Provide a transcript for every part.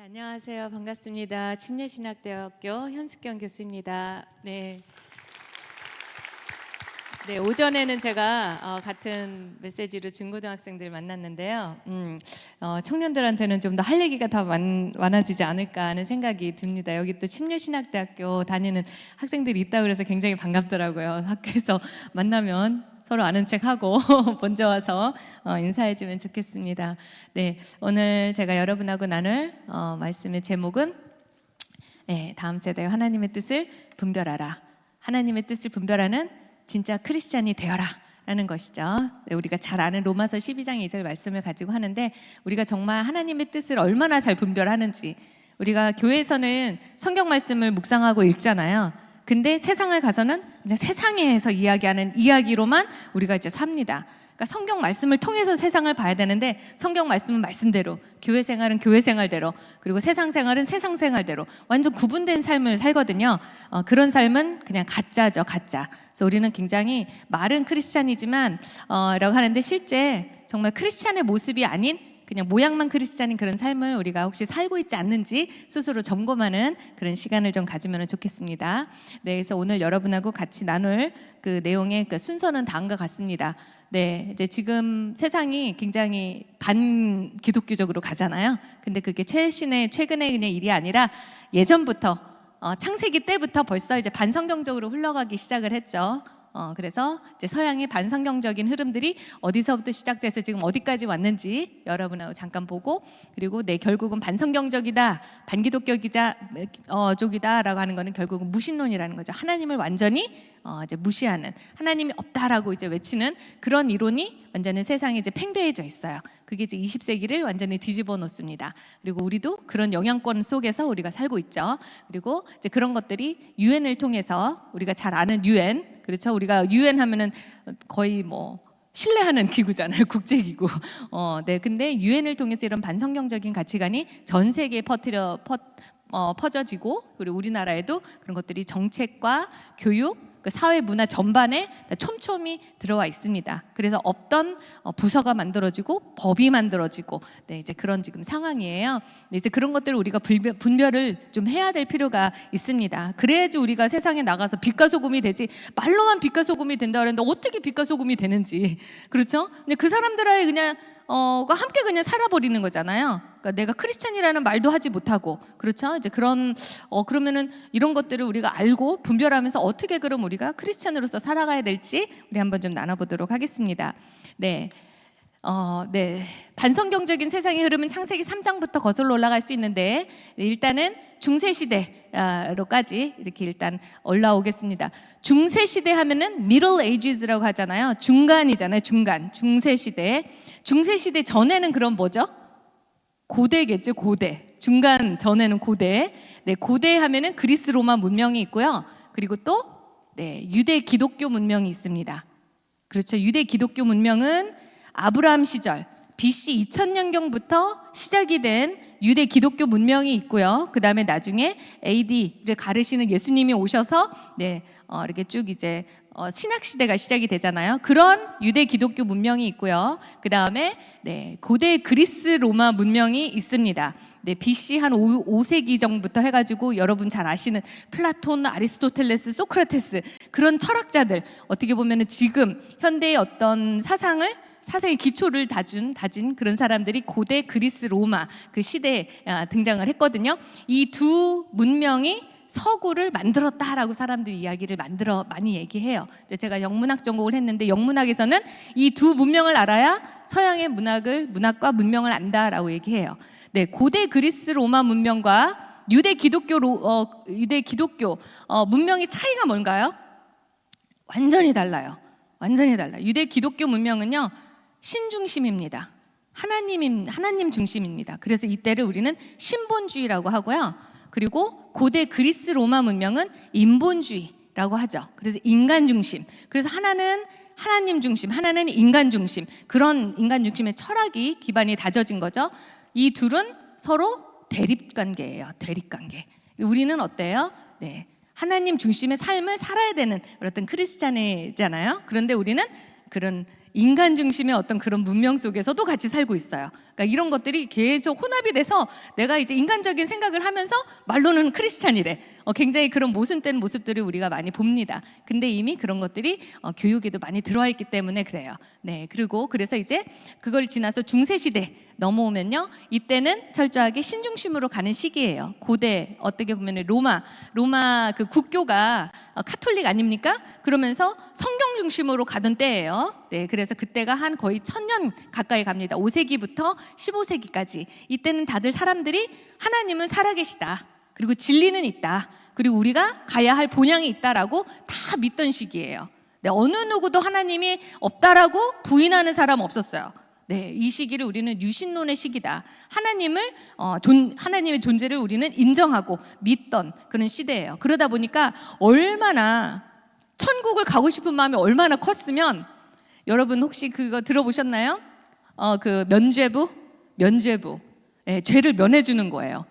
안녕하세요. 반갑습니다. 침례신학대학교 현숙경 교수입니다. 네, 오전에는 제가 같은 메시지로 중고등학생들 만났는데요. 청년들한테는 좀 더 할 얘기가 더 많아지지 않을까 하는 생각이 듭니다. 여기 또 침례신학대학교 다니는 학생들이 있다고 그래서 굉장히 반갑더라고요. 학교에서 만나면 서로 아는 척하고 먼저 와서 인사해주면 좋겠습니다. 네, 오늘 제가 여러분하고 나눌 말씀의 제목은 다음 세대의 하나님의 뜻을 분별하라. 하나님의 뜻을 분별하는 진짜 크리스찬이 되어라 라는 것이죠. 네, 우리가 잘 아는 로마서 12장 2절 말씀을 가지고 하는데, 우리가 정말 하나님의 뜻을 얼마나 잘 분별하는지, 우리가 교회에서는 성경 말씀을 묵상하고 읽잖아요. 근데 세상을 가서는 그냥 세상에서 이야기하는 이야기로만 우리가 이제 삽니다. 그러니까 성경 말씀을 통해서 세상을 봐야 되는데, 성경 말씀은 말씀대로, 교회 생활은 교회 생활대로, 그리고 세상 생활은 세상 생활대로 완전 구분된 삶을 살거든요. 그런 삶은 그냥 가짜죠, 가짜. 그래서 우리는 굉장히 말은 크리스찬이지만 라고 하는데, 실제 정말 크리스찬의 모습이 아닌 그냥 모양만 크리스찬인 그런 삶을 우리가 혹시 살고 있지 않는지 스스로 점검하는 그런 시간을 좀 가지면 좋겠습니다. 네, 그래서 오늘 여러분하고 같이 나눌 그 내용의 그 순서는 다음과 같습니다. 네, 이제 지금 세상이 굉장히 반 기독교적으로 가잖아요. 근데 그게 최근의 그냥 일이 아니라 예전부터 창세기 때부터 벌써 이제 반성경적으로 흘러가기 시작을 했죠. 그래서 이제 서양의 반성경적인 흐름들이 어디서부터 시작돼서 지금 어디까지 왔는지 여러분하고 잠깐 보고, 그리고 결국은 반성경적이다, 반기독교적이다라고 하는 거는 결국은 무신론이라는 거죠. 하나님을 완전히 이제 무시하는, 하나님이 없다라고 이제 외치는 그런 이론이 완전히 세상에 이제 팽배해져 있어요. 그게 이제 20세기를 완전히 뒤집어 놓습니다. 그리고 우리도 그런 영향권 속에서 우리가 살고 있죠. 그리고 이제 그런 것들이 유엔을 통해서, 우리가 잘 아는 유엔, 그렇죠? 우리가 유엔 하면은 거의 뭐 신뢰하는 기구잖아요, 국제기구. 네, 근데 유엔을 통해서 이런 반성경적인 가치관이 전 세계에 퍼져지고, 그리고 우리나라에도 그런 것들이 정책과 교육, 사회 문화 전반에 촘촘히 들어와 있습니다. 그래서 없던 부서가 만들어지고 법이 만들어지고, 네, 이제 그런 지금 상황이에요. 네, 이제 그런 것들을 우리가 분별을 좀 해야 될 필요가 있습니다. 그래야지 우리가 세상에 나가서 빛과 소금이 되지, 말로만 빛과 소금이 된다 그랬는데 어떻게 빛과 소금이 되는지, 그렇죠? 근데 그 사람들하고 그냥 함께 그냥 살아버리는 거잖아요. 그러니까 내가 크리스찬이라는 말도 하지 못하고, 그렇죠? 이제 그러면은 이런 것들을 우리가 알고 분별하면서 어떻게 그럼 우리가 크리스찬으로서 살아가야 될지 우리 한번 좀 나눠보도록 하겠습니다. 네. 반성경적인 세상의 흐름은 창세기 3장부터 거슬러 올라갈 수 있는데, 일단은 중세시대로까지 이렇게 일단 올라오겠습니다. 중세시대 하면은 Middle Ages라고 하잖아요. 중간이잖아요. 중세시대. 중세시대 전에는 그럼 뭐죠? 고대겠죠, 고대. 중간 전에는 고대. 네, 고대 하면은 그리스 로마 문명이 있고요. 그리고 또 유대 기독교 문명이 있습니다. 그렇죠. 유대 기독교 문명은 아브라함 시절 BC 2000년경부터 시작이 된 유대 기독교 문명이 있고요. 그 다음에 나중에 AD를 가르시는 예수님이 오셔서 이렇게 쭉 이제 신학 시대가 시작이 되잖아요. 그런 유대 기독교 문명이 있고요. 그 다음에 고대 그리스 로마 문명이 있습니다. BC 한 5세기 정부터 해가지고 여러분 잘 아시는 플라톤, 아리스토텔레스, 소크라테스, 그런 철학자들, 어떻게 보면은 지금 현대의 어떤 사상의 기초를 다진 그런 사람들이 고대 그리스 로마 그 시대에 등장을 했거든요. 이 두 문명이 서구를 만들었다라고 사람들이 이야기를 많이 얘기해요. 제가 영문학 전공을 했는데, 영문학에서는 이 두 문명을 알아야 서양의 문학과 문명을 안다라고 얘기해요. 네, 고대 그리스 로마 문명과 유대 기독교 문명의 차이가 뭔가요? 완전히 달라요. 유대 기독교 문명은요, 신중심입니다. 하나님 중심입니다. 그래서 이때를 우리는 신본주의라고 하고요. 그리고 고대 그리스 로마 문명은 인본주의라고 하죠. 그래서 인간 중심. 그래서 하나는 하나님 중심, 하나는 인간 중심. 그런 인간 중심의 철학이 기반이 다져진 거죠. 이 둘은 서로 대립관계예요. 대립관계. 우리는 어때요? 하나님 중심의 삶을 살아야 되는 어떤 크리스찬이잖아요. 그런데 우리는 그런 인간 중심의 어떤 그런 문명 속에서도 같이 살고 있어요. 그러니까 이런 것들이 계속 혼합이 돼서 내가 이제 인간적인 생각을 하면서 말로는 크리스찬이래. 굉장히 그런 모순된 모습들을 우리가 많이 봅니다. 근데 이미 그런 것들이 교육에도 많이 들어와 있기 때문에 그래요. 네, 그리고 그래서 이제 그걸 지나서 중세시대 넘어오면요, 이때는 철저하게 신중심으로 가는 시기예요. 고대 어떻게 보면 로마 그 국교가 카톨릭 아닙니까? 그러면서 성경 중심으로 가던 때예요. 네, 그래서 그때가 한 거의 1000년 가까이 갑니다. 5세기부터 15세기까지. 이때는 다들 사람들이 하나님은 살아계시다, 그리고 진리는 있다, 그리고 우리가 가야 할 본향이 있다라고 다 믿던 시기예요. 네, 어느 누구도 하나님이 없다라고 부인하는 사람 없었어요. 네, 이 시기를 우리는 유신론의 시기다. 하나님의 존재를 우리는 인정하고 믿던 그런 시대예요. 그러다 보니까 얼마나 천국을 가고 싶은 마음이 얼마나 컸으면, 여러분 혹시 그거 들어보셨나요? 그 면죄부, 네, 죄를 면해주는 거예요.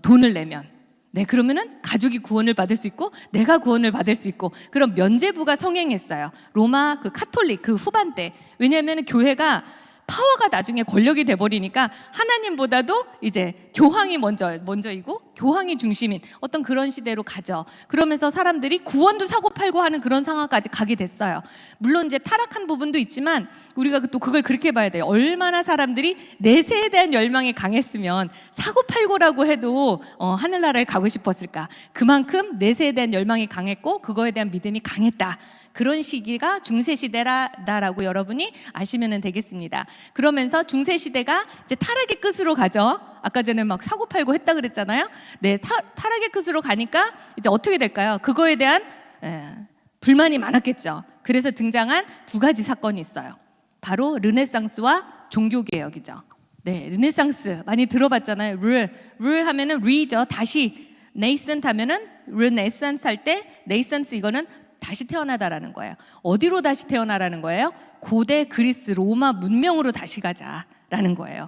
돈을 내면. 네, 그러면은 가족이 구원을 받을 수 있고 내가 구원을 받을 수 있고, 그런 면죄부가 성행했어요. 로마 그 카톨릭 그 후반때. 왜냐하면 교회가 파워가 나중에 권력이 돼버리니까 하나님보다도 이제 교황이 먼저이고 교황이 중심인 어떤 그런 시대로 가죠. 그러면서 사람들이 구원도 사고팔고 하는 그런 상황까지 가게 됐어요. 물론 이제 타락한 부분도 있지만 우리가 또 그걸 그렇게 봐야 돼요. 얼마나 사람들이 내세에 대한 열망이 강했으면 사고팔고라고 해도 하늘나라를 가고 싶었을까. 그만큼 내세에 대한 열망이 강했고 그거에 대한 믿음이 강했다. 그런 시기가 중세시대라고 여러분이 아시면 되겠습니다. 그러면서 중세시대가 이제 타락의 끝으로 가죠. 아까 전에 막 사고팔고 했다 그랬잖아요. 네, 타락의 끝으로 가니까 이제 어떻게 될까요? 그거에 대한 불만이 많았겠죠. 그래서 등장한 두 가지 사건이 있어요. 바로 르네상스와 종교개혁이죠. 네, 르네상스 많이 들어봤잖아요. 르 하면은 리죠. 다시. 네이센트 하면은 르네상스 할 때 네이센스, 이거는 다시 태어나다라는 거예요. 어디로 다시 태어나라는 거예요? 고대 그리스 로마 문명으로 다시 가자라는 거예요.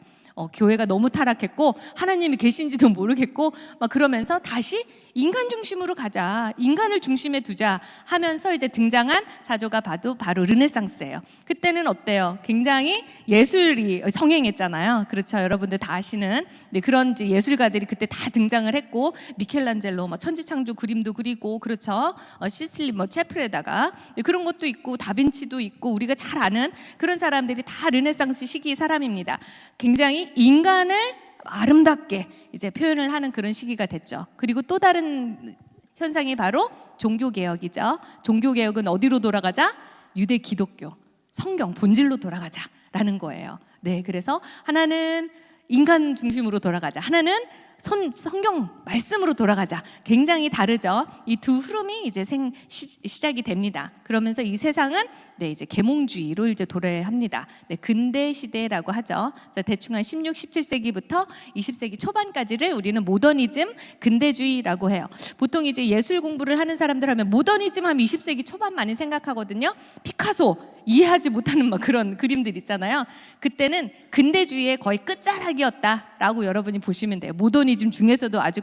교회가 너무 타락했고 하나님이 계신지도 모르겠고 막 그러면서 다시 인간 중심으로 가자, 인간을 중심에 두자 하면서 이제 등장한 사조가 바로 르네상스예요. 그때는 어때요? 굉장히 예술이 성행했잖아요. 그렇죠? 여러분들 다 아시는 그런 이제 예술가들이 그때 다 등장을 했고, 미켈란젤로 천지창조 그림도 그리고, 그렇죠? 시슬리 채플에다가 그런 것도 있고, 다빈치도 있고, 우리가 잘 아는 그런 사람들이 다 르네상스 시기 사람입니다. 굉장히 인간을 아름답게 이제 표현을 하는 그런 시기가 됐죠. 그리고 또 다른 현상이 바로 종교개혁이죠. 종교개혁은 어디로 돌아가자? 유대 기독교, 성경 본질로 돌아가자라는 거예요. 네, 그래서 하나는 인간 중심으로 돌아가자, 하나는 성경 말씀으로 돌아가자. 굉장히 다르죠. 이 두 흐름이 이제 시작이 됩니다. 그러면서 이 세상은 이제 계몽주의로 이제 도래합니다. 근대 시대라고 하죠. 대충 한 16, 17세기부터 20세기 초반까지를 우리는 모더니즘, 근대주의라고 해요. 보통 이제 예술 공부를 하는 사람들 하면 모더니즘 하면 20세기 초반 많이 생각하거든요. 피카소, 이해하지 못하는 막 그런 그림들 있잖아요. 그때는 근대주의의 거의 끝자락이었다라고 여러분이 보시면 돼요. 모더니즘 중에서도 아주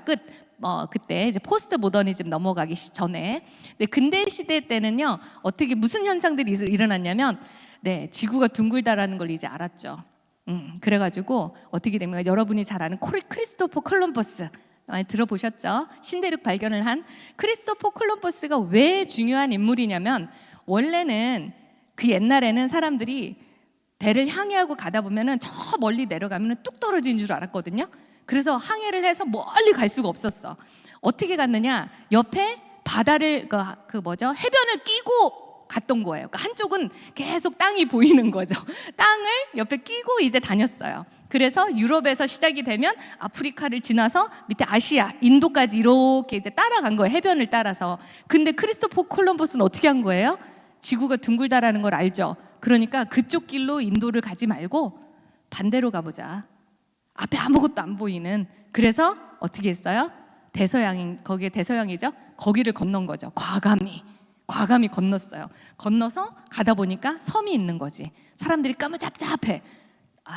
그때 이제 포스트 모더니즘 넘어가기 전에. 근대 시대 때는요, 어떻게 무슨 현상들이 일어났냐면, 지구가 둥글다라는 걸 이제 알았죠. 그래가지고 어떻게 됩니까? 여러분이 잘 아는 크리스토퍼 콜럼버스 많이 들어보셨죠? 신대륙 발견을 한 크리스토퍼 콜럼버스가 왜 중요한 인물이냐면, 원래는 그 옛날에는 사람들이 배를 항해하고 가다 보면은 저 멀리 내려가면은 뚝 떨어지는 줄 알았거든요. 그래서 항해를 해서 멀리 갈 수가 없었어. 어떻게 갔느냐? 옆에 바다를 해변을 끼고 갔던 거예요. 그러니까 한쪽은 계속 땅이 보이는 거죠. 땅을 옆에 끼고 이제 다녔어요. 그래서 유럽에서 시작이 되면 아프리카를 지나서 밑에 아시아, 인도까지 이렇게 이제 따라간 거예요. 해변을 따라서. 근데 크리스토퍼 콜럼버스는 어떻게 한 거예요? 지구가 둥글다라는 걸 알죠. 그러니까 그쪽 길로 인도를 가지 말고 반대로 가보자. 앞에 아무것도 안 보이는. 그래서 어떻게 했어요? 거기에 대서양이죠. 거기를 건넌 거죠. 과감히 건넜어요. 건너서 가다 보니까 섬이 있는 거지. 사람들이 까무잡잡해.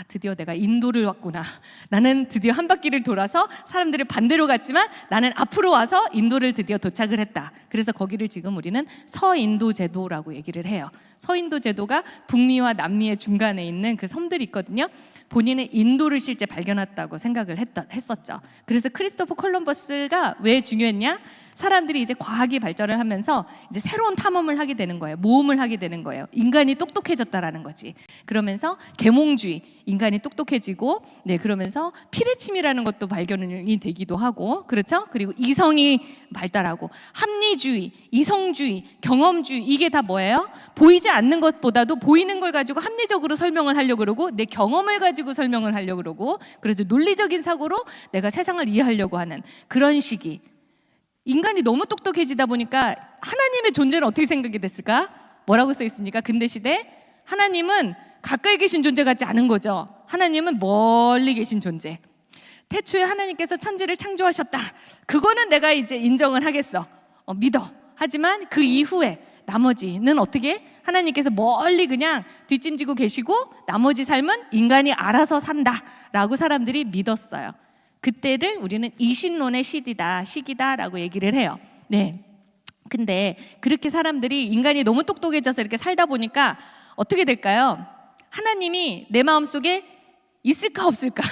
드디어 내가 인도를 왔구나. 나는 드디어 한 바퀴를 돌아서 사람들이 반대로 갔지만 나는 앞으로 와서 인도를 드디어 도착을 했다. 그래서 거기를 지금 우리는 서인도 제도라고 얘기를 해요. 서인도 제도가 북미와 남미의 중간에 있는 그 섬들이 있거든요. 본인의 인도를 실제 발견했다고 생각을 했었죠. 그래서 크리스토퍼 콜럼버스가 왜 중요했냐? 사람들이 이제 과학이 발전을 하면서 이제 새로운 탐험을 하게 되는 거예요. 모험을 하게 되는 거예요. 인간이 똑똑해졌다라는 거지. 그러면서 계몽주의, 인간이 똑똑해지고, 네, 그러면서 피뢰침이라는 것도 발견이 되기도 하고, 그렇죠? 그리고 이성이 발달하고, 합리주의, 이성주의, 경험주의, 이게 다 뭐예요? 보이지 않는 것보다도 보이는 걸 가지고 합리적으로 설명을 하려고 그러고, 내 경험을 가지고 설명을 하려고 그러고, 그래서 논리적인 사고로 내가 세상을 이해하려고 하는 그런 시기. 인간이 너무 똑똑해지다 보니까 하나님의 존재는 어떻게 생각이 됐을까? 뭐라고 써 있습니까? 근대시대 하나님은 가까이 계신 존재 같지 않은 거죠. 하나님은 멀리 계신 존재. 태초에 하나님께서 천지를 창조하셨다. 그거는 내가 이제 인정을 하겠어. 믿어. 하지만 그 이후에 나머지는 어떻게? 하나님께서 멀리 그냥 뒷짐지고 계시고 나머지 삶은 인간이 알아서 산다라고 사람들이 믿었어요. 그때를 우리는 이신론의 시기다라고 얘기를 해요. 네. 근데 그렇게 사람들이 인간이 너무 똑똑해져서 이렇게 살다 보니까 어떻게 될까요? 하나님이 내 마음속에 있을까 없을까?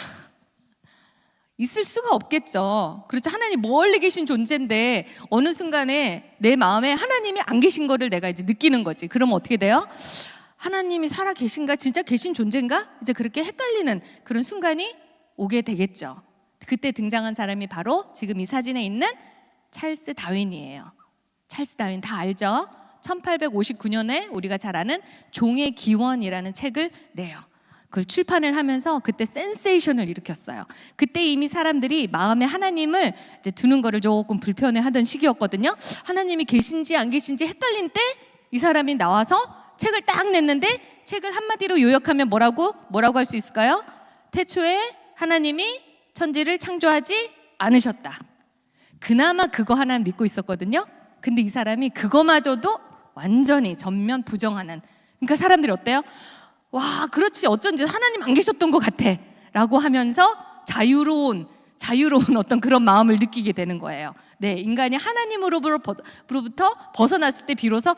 있을 수가 없겠죠. 그렇죠. 하나님 멀리 계신 존재인데 어느 순간에 내 마음에 하나님이 안 계신 거를 내가 이제 느끼는 거지. 그러면 어떻게 돼요? 하나님이 살아 계신가? 진짜 계신 존재인가? 이제 그렇게 헷갈리는 그런 순간이 오게 되겠죠. 그때 등장한 사람이 바로 지금 이 사진에 있는 찰스 다윈이에요. 찰스 다윈 다 알죠? 1859년에 우리가 잘 아는 종의 기원이라는 책을 내요. 그걸 출판을 하면서 그때 센세이션을 일으켰어요. 그때 이미 사람들이 마음에 하나님을 이제 두는 거를 조금 불편해하던 시기였거든요. 하나님이 계신지 안 계신지 헷갈린 때 이 사람이 나와서 책을 딱 냈는데 책을 한마디로 요약하면 뭐라고 할 수 있을까요? 태초에 하나님이 천지를 창조하지 않으셨다. 그나마 그거 하나 믿고 있었거든요. 근데 이 사람이 그거마저도 완전히 전면 부정하는. 그러니까 사람들이 어때요? 와, 그렇지, 어쩐지 하나님 안 계셨던 것 같아 라고 하면서 자유로운 어떤 그런 마음을 느끼게 되는 거예요. 네, 인간이 하나님으로부터 벗어났을 때 비로소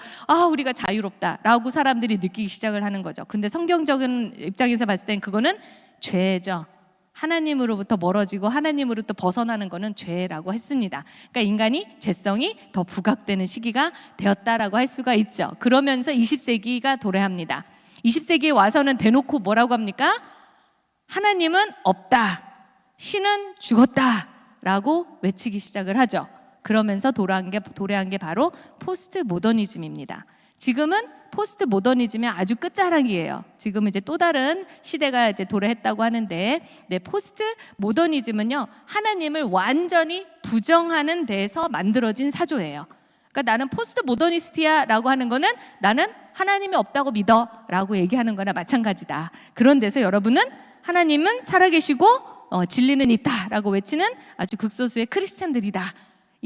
우리가 자유롭다라고 사람들이 느끼기 시작을 하는 거죠. 근데 성경적인 입장에서 봤을 땐 그거는 죄죠. 하나님으로부터 멀어지고 하나님으로부터 벗어나는 것은 죄라고 했습니다. 그러니까 인간이 죄성이 더 부각되는 시기가 되었다라고 할 수가 있죠. 그러면서 20세기가 도래합니다. 20세기에 와서는 대놓고 뭐라고 합니까? 하나님은 없다. 신은 죽었다라고 외치기 시작을 하죠. 그러면서 도래한 게 바로 포스트 모더니즘입니다. 지금은 포스트 모더니즘의 아주 끝자락이에요. 지금 이제 또 다른 시대가 이제 도래했다고 하는데, 네, 포스트 모더니즘은요, 하나님을 완전히 부정하는 데서 만들어진 사조예요. 그러니까 나는 포스트 모더니스트야라고 하는 거는 나는 하나님이 없다고 믿어라고 얘기하는 거나 마찬가지다. 그런 데서 여러분은 하나님은 살아계시고 진리는 있다라고 외치는 아주 극소수의 크리스찬들이다.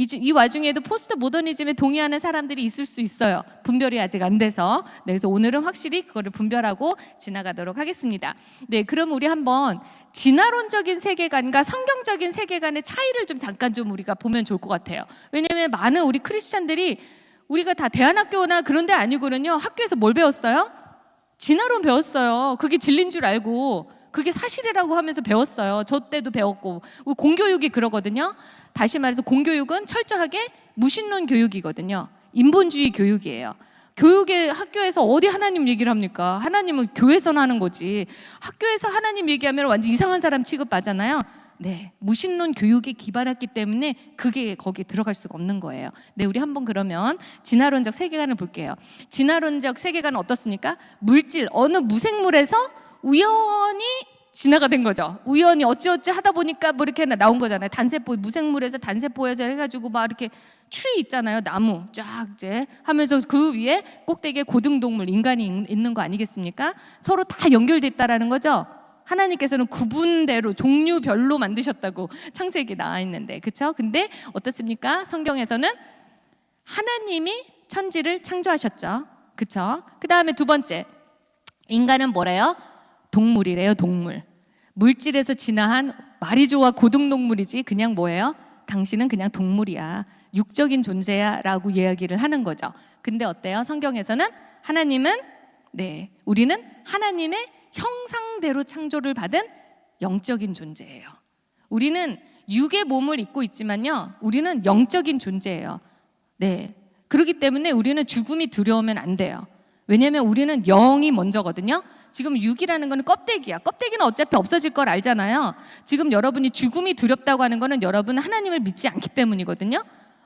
이 와중에도 포스트 모더니즘에 동의하는 사람들이 있을 수 있어요. 분별이 아직 안 돼서. 네, 그래서 오늘은 확실히 그거를 분별하고 지나가도록 하겠습니다. 네, 그럼 우리 한번 진화론적인 세계관과 성경적인 세계관의 차이를 좀 잠깐 좀 우리가 보면 좋을 것 같아요. 왜냐하면 많은 우리 크리스찬들이 우리가 다 대안학교나 그런 데 아니고는요, 학교에서 뭘 배웠어요? 진화론 배웠어요. 그게 진리인 줄 알고 그게 사실이라고 하면서 배웠어요. 저 때도 배웠고. 공교육이 그러거든요. 다시 말해서 공교육은 철저하게 무신론 교육이거든요. 인본주의 교육이에요. 학교에서 어디 하나님 얘기를 합니까? 하나님은 교회에서나 하는 거지. 학교에서 하나님 얘기하면 완전 이상한 사람 취급하잖아요. 네, 무신론 교육에 기반했기 때문에 그게 거기에 들어갈 수가 없는 거예요. 네, 우리 한번 그러면 진화론적 세계관을 볼게요. 진화론적 세계관은 어떻습니까? 물질, 어느 무생물에서 우연히 진화가 된 거죠. 우연히 어찌어찌 하다 보니까 뭐 이렇게 나온 거잖아요. 단세포, 무생물에서 단세포에서 해가지고 막 이렇게 트리 있잖아요. 나무 쫙 이제 하면서 그 위에 꼭대기에 고등동물, 인간이 있는 거 아니겠습니까? 서로 다 연결됐다라는 거죠. 하나님께서는 구분대로 종류별로 만드셨다고 창세기에 나와 있는데, 그렇죠? 근데 어떻습니까? 성경에서는 하나님이 천지를 창조하셨죠. 그렇죠? 그 다음에 두 번째, 인간은 뭐래요? 동물이래요. 동물. 물질에서 진화한 말이 좋아 고등동물이지 그냥 뭐예요? 당신은 그냥 동물이야, 육적인 존재야 라고 이야기를 하는 거죠. 근데 어때요? 성경에서는 하나님은, 네, 우리는 하나님의 형상대로 창조를 받은 영적인 존재예요. 우리는 육의 몸을 입고 있지만요, 우리는 영적인 존재예요. 네, 그렇기 때문에 우리는 죽음이 두려우면 안 돼요. 왜냐하면 우리는 영이 먼저거든요. 지금 육이라는 거는 껍데기야. 껍데기는 어차피 없어질 걸 알잖아요. 지금 여러분이 죽음이 두렵다고 하는 거는 여러분은 하나님을 믿지 않기 때문이거든요.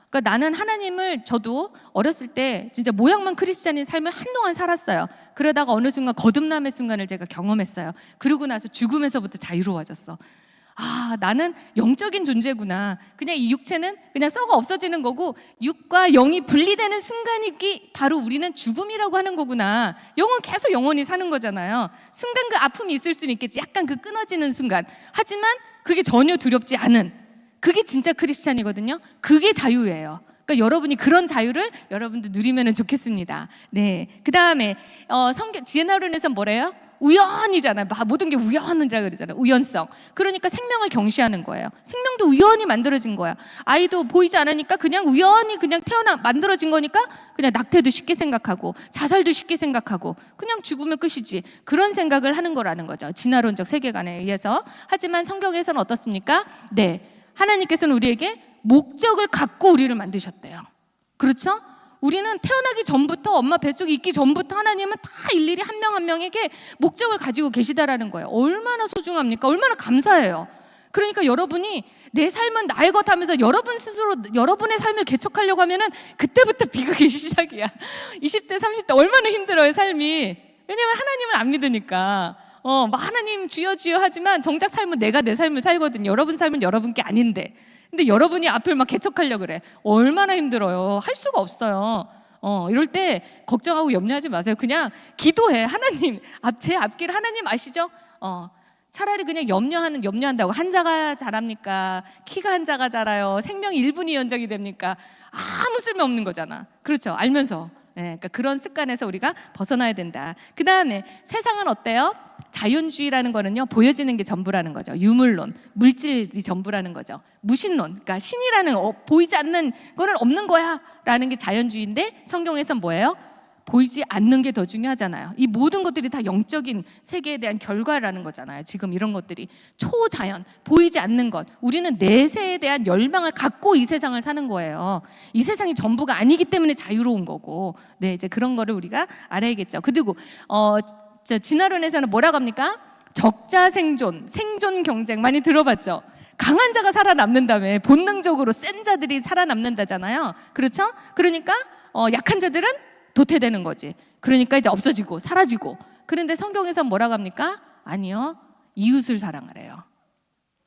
그러니까 나는 하나님을, 저도 어렸을 때 진짜 모양만 크리스찬인 삶을 한동안 살았어요. 그러다가 어느 순간 거듭남의 순간을 제가 경험했어요. 그러고 나서 죽음에서부터 자유로워졌어. 아, 나는 영적인 존재구나. 그냥 이 육체는 그냥 썩어 없어지는 거고, 육과 영이 분리되는 순간이 바로 우리는 죽음이라고 하는 거구나. 영은 계속 영원히 사는 거잖아요. 순간 그 아픔이 있을 수는 있겠지. 약간 그 끊어지는 순간. 하지만 그게 전혀 두렵지 않은, 그게 진짜 크리스찬이거든요. 그게 자유예요. 그러니까 여러분이 그런 자유를 여러분도 누리면 좋겠습니다. 네. 그 다음에 지혜나론에서 뭐래요? 우연이잖아요. 모든 게 우연이라 그러잖아요. 우연성. 그러니까 생명을 경시하는 거예요. 생명도 우연히 만들어진 거야. 아이도 보이지 않으니까 그냥 우연히 그냥 만들어진 거니까 그냥 낙태도 쉽게 생각하고 자살도 쉽게 생각하고 그냥 죽으면 끝이지. 그런 생각을 하는 거라는 거죠. 진화론적 세계관에 의해서. 하지만 성경에서는 어떻습니까? 네. 하나님께서는 우리에게 목적을 갖고 우리를 만드셨대요. 그렇죠? 우리는 태어나기 전부터, 엄마 뱃속에 있기 전부터 하나님은 다 일일이 한 명 한 명에게 목적을 가지고 계시다라는 거예요. 얼마나 소중합니까? 얼마나 감사해요. 그러니까 여러분이 내 삶은 나의 것 하면서 여러분 스스로 여러분의 삶을 개척하려고 하면은 그때부터 비극의 시작이야. 20대, 30대 얼마나 힘들어요, 삶이. 왜냐면 하나님을 안 믿으니까. 하나님 주여 주여 하지만 정작 삶은 내가 내 삶을 살거든요. 여러분 삶은 여러분 게 아닌데. 근데 여러분이 앞을 막 개척하려고 그래. 얼마나 힘들어요. 할 수가 없어요. 이럴 때 걱정하고 염려하지 마세요. 그냥 기도해. 하나님, 제 앞길 하나님 아시죠? 차라리 그냥 염려한다고. 한자가 자랍니까? 키가 한자가 자라요? 생명이 1분이 연장이 됩니까? 아무 쓸모없는 거잖아. 그렇죠? 알면서. 네, 그러니까 그런 습관에서 우리가 벗어나야 된다. 그 다음에 세상은 어때요? 자연주의라는 거는요, 보여지는 게 전부라는 거죠. 유물론, 물질이 전부라는 거죠. 무신론, 그러니까 신이라는 보이지 않는 거는 없는 거야 라는 게 자연주의인데, 성경에서는 뭐예요? 보이지 않는 게 더 중요하잖아요. 이 모든 것들이 다 영적인 세계에 대한 결과라는 거잖아요. 지금 이런 것들이 초자연, 보이지 않는 것, 우리는 내세에 대한 열망을 갖고 이 세상을 사는 거예요. 이 세상이 전부가 아니기 때문에 자유로운 거고, 네, 이제 그런 거를 우리가 알아야겠죠. 그리고 진화론에서는 뭐라고 합니까? 적자 생존, 생존 경쟁 많이 들어봤죠? 강한 자가 살아남는다며. 본능적으로 센 자들이 살아남는다잖아요. 그렇죠? 그러니까 약한 자들은 도태되는 거지. 그러니까 이제 없어지고 사라지고. 그런데 성경에서 뭐라고 합니까? 아니요, 이웃을 사랑하래요.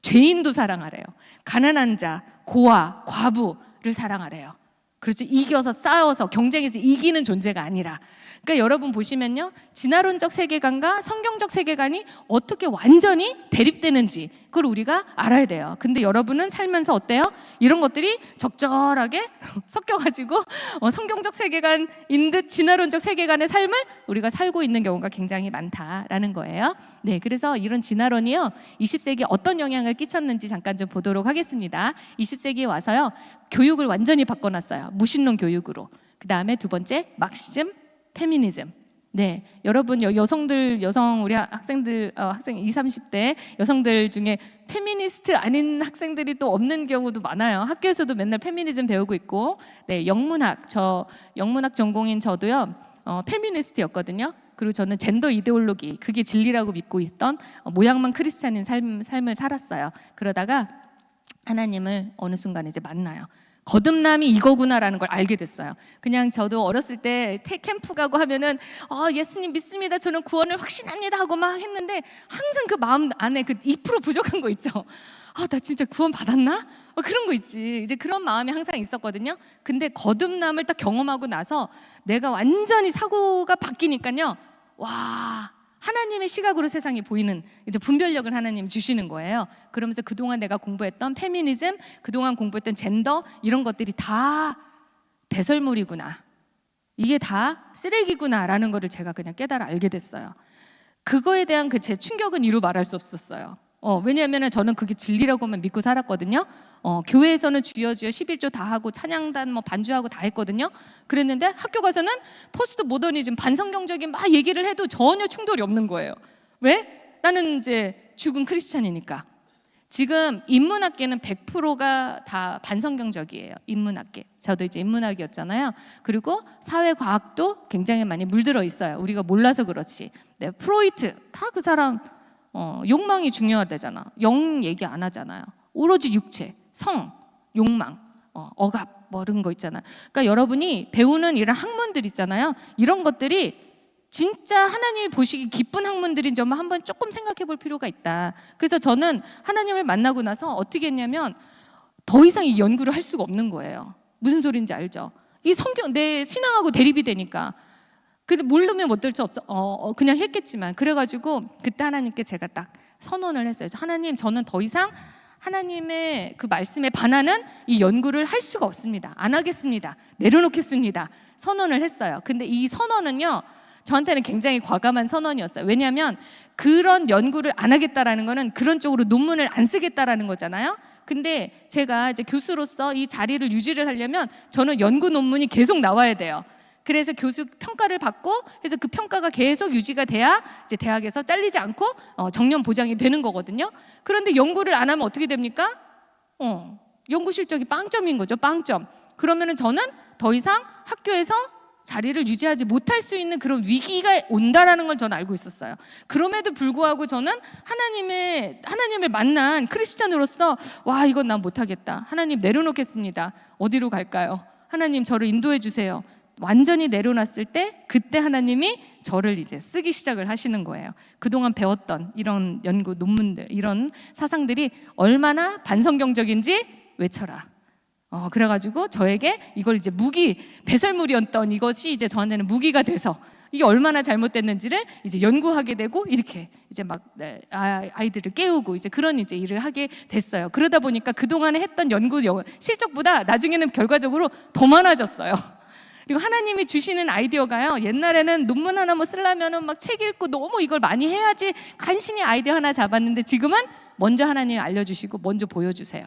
죄인도 사랑하래요. 가난한 자, 고아, 과부를 사랑하래요. 그렇죠? 이겨서 싸워서 경쟁에서 이기는 존재가 아니라. 그러니까 여러분 보시면요, 진화론적 세계관과 성경적 세계관이 어떻게 완전히 대립되는지 그걸 우리가 알아야 돼요. 근데 여러분은 살면서 어때요? 이런 것들이 적절하게 섞여가지고 성경적 세계관인 듯 진화론적 세계관의 삶을 우리가 살고 있는 경우가 굉장히 많다라는 거예요. 네, 그래서 이런 진화론이요, 20세기에 어떤 영향을 끼쳤는지 잠깐 좀 보도록 하겠습니다. 20세기에 와서요, 교육을 완전히 바꿔놨어요. 무신론 교육으로. 그 다음에 두 번째, 막시즘, 페미니즘. 네, 여러분 우리 학생들, 학생 20, 30대 여성들 중에 페미니스트 아닌 학생들이 또 없는 경우도 많아요. 학교에서도 맨날 페미니즘 배우고 있고, 네, 영문학 전공인 저도요, 페미니스트였거든요. 그리고 저는 젠더 이데올로기, 그게 진리라고 믿고 있던 모양만 크리스찬인 삶을 살았어요. 그러다가 하나님을 어느 순간 이제 만나요. 거듭남이 이거구나라는 걸 알게 됐어요. 그냥 저도 어렸을 때 캠프 가고 하면은 예수님 믿습니다, 저는 구원을 확신합니다 하고 막 했는데, 항상 그 마음 안에 그 2% 부족한 거 있죠. 나 진짜 구원 받았나? 그런 거 있지. 이제 그런 마음이 항상 있었거든요. 근데 거듭남을 딱 경험하고 나서 내가 완전히 사고가 바뀌니까요, 와, 하나님의 시각으로 세상이 보이는 이제 분별력을 하나님이 주시는 거예요. 그러면서 그동안 내가 공부했던 페미니즘, 그동안 공부했던 젠더, 이런 것들이 다 배설물이구나, 이게 다 쓰레기구나라는 거를 제가 그냥 깨달아 알게 됐어요. 그거에 대한 제 충격은 이루 말할 수 없었어요. 왜냐하면 저는 그게 진리라고만 믿고 살았거든요. 교회에서는 주여 주여 11조 다 하고 찬양단 반주하고 다 했거든요. 그랬는데 학교 가서는 포스트 모더니즘, 반성경적인 막 얘기를 해도 전혀 충돌이 없는 거예요. 왜? 나는 이제 죽은 크리스찬이니까. 지금 인문학계는 100%가 다 반성경적이에요. 인문학계. 저도 이제 인문학이었잖아요. 그리고 사회과학도 굉장히 많이 물들어 있어요. 우리가 몰라서 그렇지. 네, 프로이트 다 그 사람 욕망이 중요하다잖아. 영 얘기 안 하잖아요. 오로지 육체, 성, 욕망, 억압 뭐 이런 거 있잖아요. 그러니까 여러분이 배우는 이런 학문들 있잖아요. 이런 것들이 진짜 하나님이 보시기 기쁜 학문들인 점을 한번 조금 생각해 볼 필요가 있다. 그래서 저는 하나님을 만나고 나서 어떻게 했냐면 더 이상 이 연구를 할 수가 없는 거예요. 무슨 소리인지 알죠? 이 성경 내 신앙하고 대립이 되니까. 근데 모르면 어떨 수 없어. 그냥 했겠지만 그래가지고 그때 하나님께 제가 딱 선언을 했어요. 하나님, 저는 더 이상 하나님의 그 말씀에 반하는 이 연구를 할 수가 없습니다. 안 하겠습니다. 내려놓겠습니다. 선언을 했어요. 근데 이 선언은요, 저한테는 굉장히 과감한 선언이었어요. 왜냐하면 그런 연구를 안 하겠다라는 거는 그런 쪽으로 논문을 안 쓰겠다라는 거잖아요. 근데 제가 이제 교수로서 이 자리를 유지를 하려면 저는 연구 논문이 계속 나와야 돼요. 그래서 교수 평가를 받고 해서 그 평가가 계속 유지가 돼야 이제 대학에서 잘리지 않고 정년 보장이 되는 거거든요. 그런데 연구를 안 하면 어떻게 됩니까? 연구 실적이 빵점인 거죠. 빵점. 그러면은 저는 더 이상 학교에서 자리를 유지하지 못할 수 있는 그런 위기가 온다라는 걸 저는 알고 있었어요. 그럼에도 불구하고 저는 하나님을 만난 크리스찬으로서 와, 이건 난 못하겠다. 하나님 내려놓겠습니다. 어디로 갈까요? 하나님 저를 인도해 주세요. 완전히 내려놨을 때 그때 하나님이 저를 이제 쓰기 시작을 하시는 거예요. 그동안 배웠던 이런 연구 논문들, 이런 사상들이 얼마나 반성경적인지 외쳐라. 그래가지고 저에게 이걸 이제 배설물이었던 이것이 이제 저한테는 무기가 돼서 이게 얼마나 잘못됐는지를 이제 연구하게 되고 이렇게 이제 막 아이들을 깨우고 이제 그런 이제 일을 하게 됐어요. 그러다 보니까 그동안에 했던 연구 실적보다 나중에는 결과적으로 더 많아졌어요. 그리고 하나님이 주시는 아이디어가요, 옛날에는 논문 하나 뭐 쓰려면은 막 책 읽고 너무 이걸 많이 해야지 간신히 아이디어 하나 잡았는데 지금은 먼저 하나님이 알려주시고 먼저 보여주세요.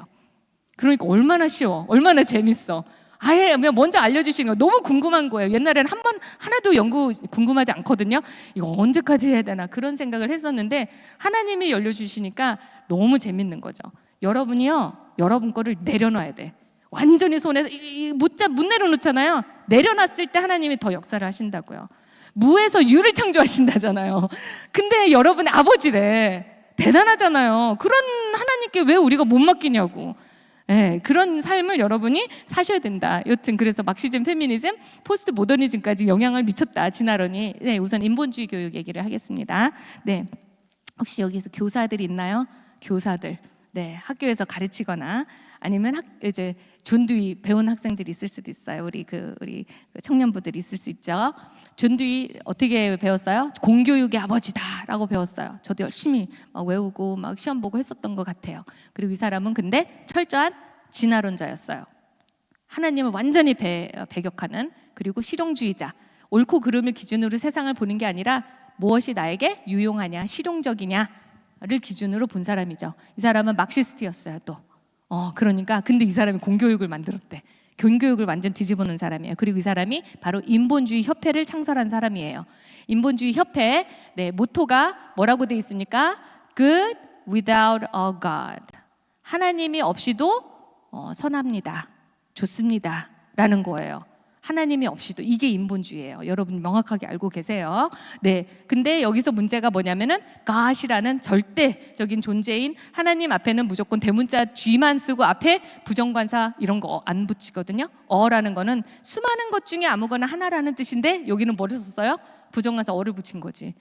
그러니까 얼마나 쉬워, 얼마나 재밌어. 아예 그냥 먼저 알려주시는 거 너무 궁금한 거예요. 옛날에는 한 번 하나도 연구 궁금하지 않거든요. 이거 언제까지 해야 되나 그런 생각을 했었는데 하나님이 열려주시니까 너무 재밌는 거죠. 여러분이요, 여러분 거를 내려놔야 돼. 완전히 손에서 못 내려놓잖아요. 내려놨을 때 하나님이 더 역사를 하신다고요. 무에서 유를 창조하신다잖아요. 근데 여러분의 아버지래. 대단하잖아요. 그런 하나님께 왜 우리가 못 맡기냐고. 네, 그런 삶을 여러분이 사셔야 된다. 여튼 그래서 막시즘, 페미니즘, 포스트 모더니즘까지 영향을 미쳤다. 진화론이. 네, 우선 인본주의 교육 얘기를 하겠습니다. 네, 혹시 여기서 교사들 있나요? 교사들. 네, 학교에서 가르치거나 아니면 이제 존 듀이 배운 학생들이 있을 수도 있어요. 우리 청년부들이 있을 수 있죠. 존 듀이 어떻게 배웠어요? 공교육의 아버지다라고 배웠어요. 저도 열심히 막 외우고 막 시험 보고 했었던 것 같아요. 그리고 이 사람은 근데 철저한 진화론자였어요. 하나님을 완전히 배격하는, 그리고 실용주의자. 옳고 그름을 기준으로 세상을 보는 게 아니라 무엇이 나에게 유용하냐, 실용적이냐를 기준으로 본 사람이죠. 이 사람은 막시스트였어요. 또 그러니까 근데 이 사람이 공교육을 만들었대. 공교육을 완전 뒤집어놓은 사람이에요. 그리고 이 사람이 바로 인본주의 협회를 창설한 사람이에요. 인본주의 협회, 네, 모토가 뭐라고 돼 있습니까? Good without a God. 하나님이 없이도 선합니다, 좋습니다 라는 거예요. 하나님이 없이도. 이게 인본주의예요. 여러분 명확하게 알고 계세요. 네, 근데 여기서 문제가 뭐냐면은 God이라는 절대적인 존재인 하나님 앞에는 무조건 대문자 G만 쓰고 앞에 부정관사 이런 거 안 붙이거든요. 어라는 거는 수많은 것 중에 아무거나 하나라는 뜻인데 여기는 뭐를 썼어요? 부정관사 어를 붙인 거지.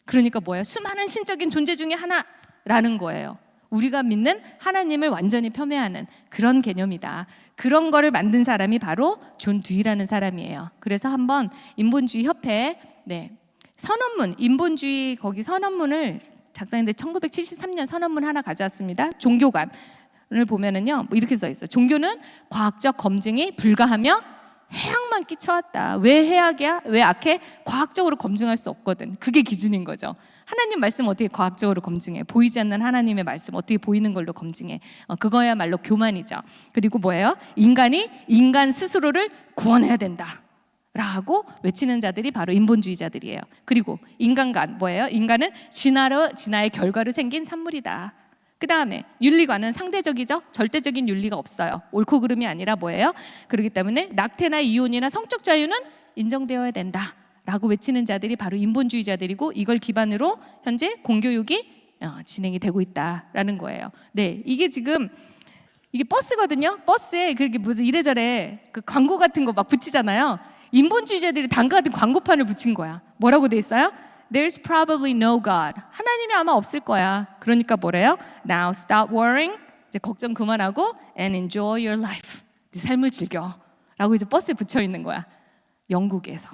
그러니까 뭐예요? 수많은 신적인 존재 중에 하나라는 거예요. 우리가 믿는 하나님을 완전히 폄훼하는 그런 개념이다. 그런 거를 만든 사람이 바로 존 듀이라는 사람이에요. 그래서 한번 인본주의 협회, 네, 선언문, 인본주의 거기 선언문을 작성했는데 1973년 선언문 하나 가져왔습니다. 종교관을 보면은요, 뭐 이렇게 써 있어요. 종교는 과학적 검증이 불가하며 해악만 끼쳐왔다. 왜 해악이야? 왜 악해? 과학적으로 검증할 수 없거든. 그게 기준인 거죠. 하나님 말씀 어떻게 과학적으로 검증해? 보이지 않는 하나님의 말씀 어떻게 보이는 걸로 검증해? 그거야말로 교만이죠. 그리고 뭐예요? 인간이 인간 스스로를 구원해야 된다 라고 외치는 자들이 바로 인본주의자들이에요. 그리고 인간관 뭐예요? 인간은 진화의 결과로 생긴 산물이다. 그 다음에 윤리관은 상대적이죠. 절대적인 윤리가 없어요. 옳고 그름이 아니라 뭐예요? 그렇기 때문에 낙태나 이혼이나 성적 자유는 인정되어야 된다 라고 외치는 자들이 바로 인본주의자들이고, 이걸 기반으로 현재 공교육이 진행이 되고 있다라는 거예요. 네, 이게 지금 이게 버스거든요. 버스에 그렇게 무슨 이래저래 그 광고 같은 거 막 붙이잖아요. 인본주의자들이 단가 같은 광고판을 붙인 거야. 뭐라고 돼 있어요? There's probably no God. 하나님이 아마 없을 거야. 그러니까 뭐래요? Now stop worrying. 이제 걱정 그만하고 and enjoy your life. 네 삶을 즐겨. 라고 이제 버스에 붙여 있는 거야. 영국에서.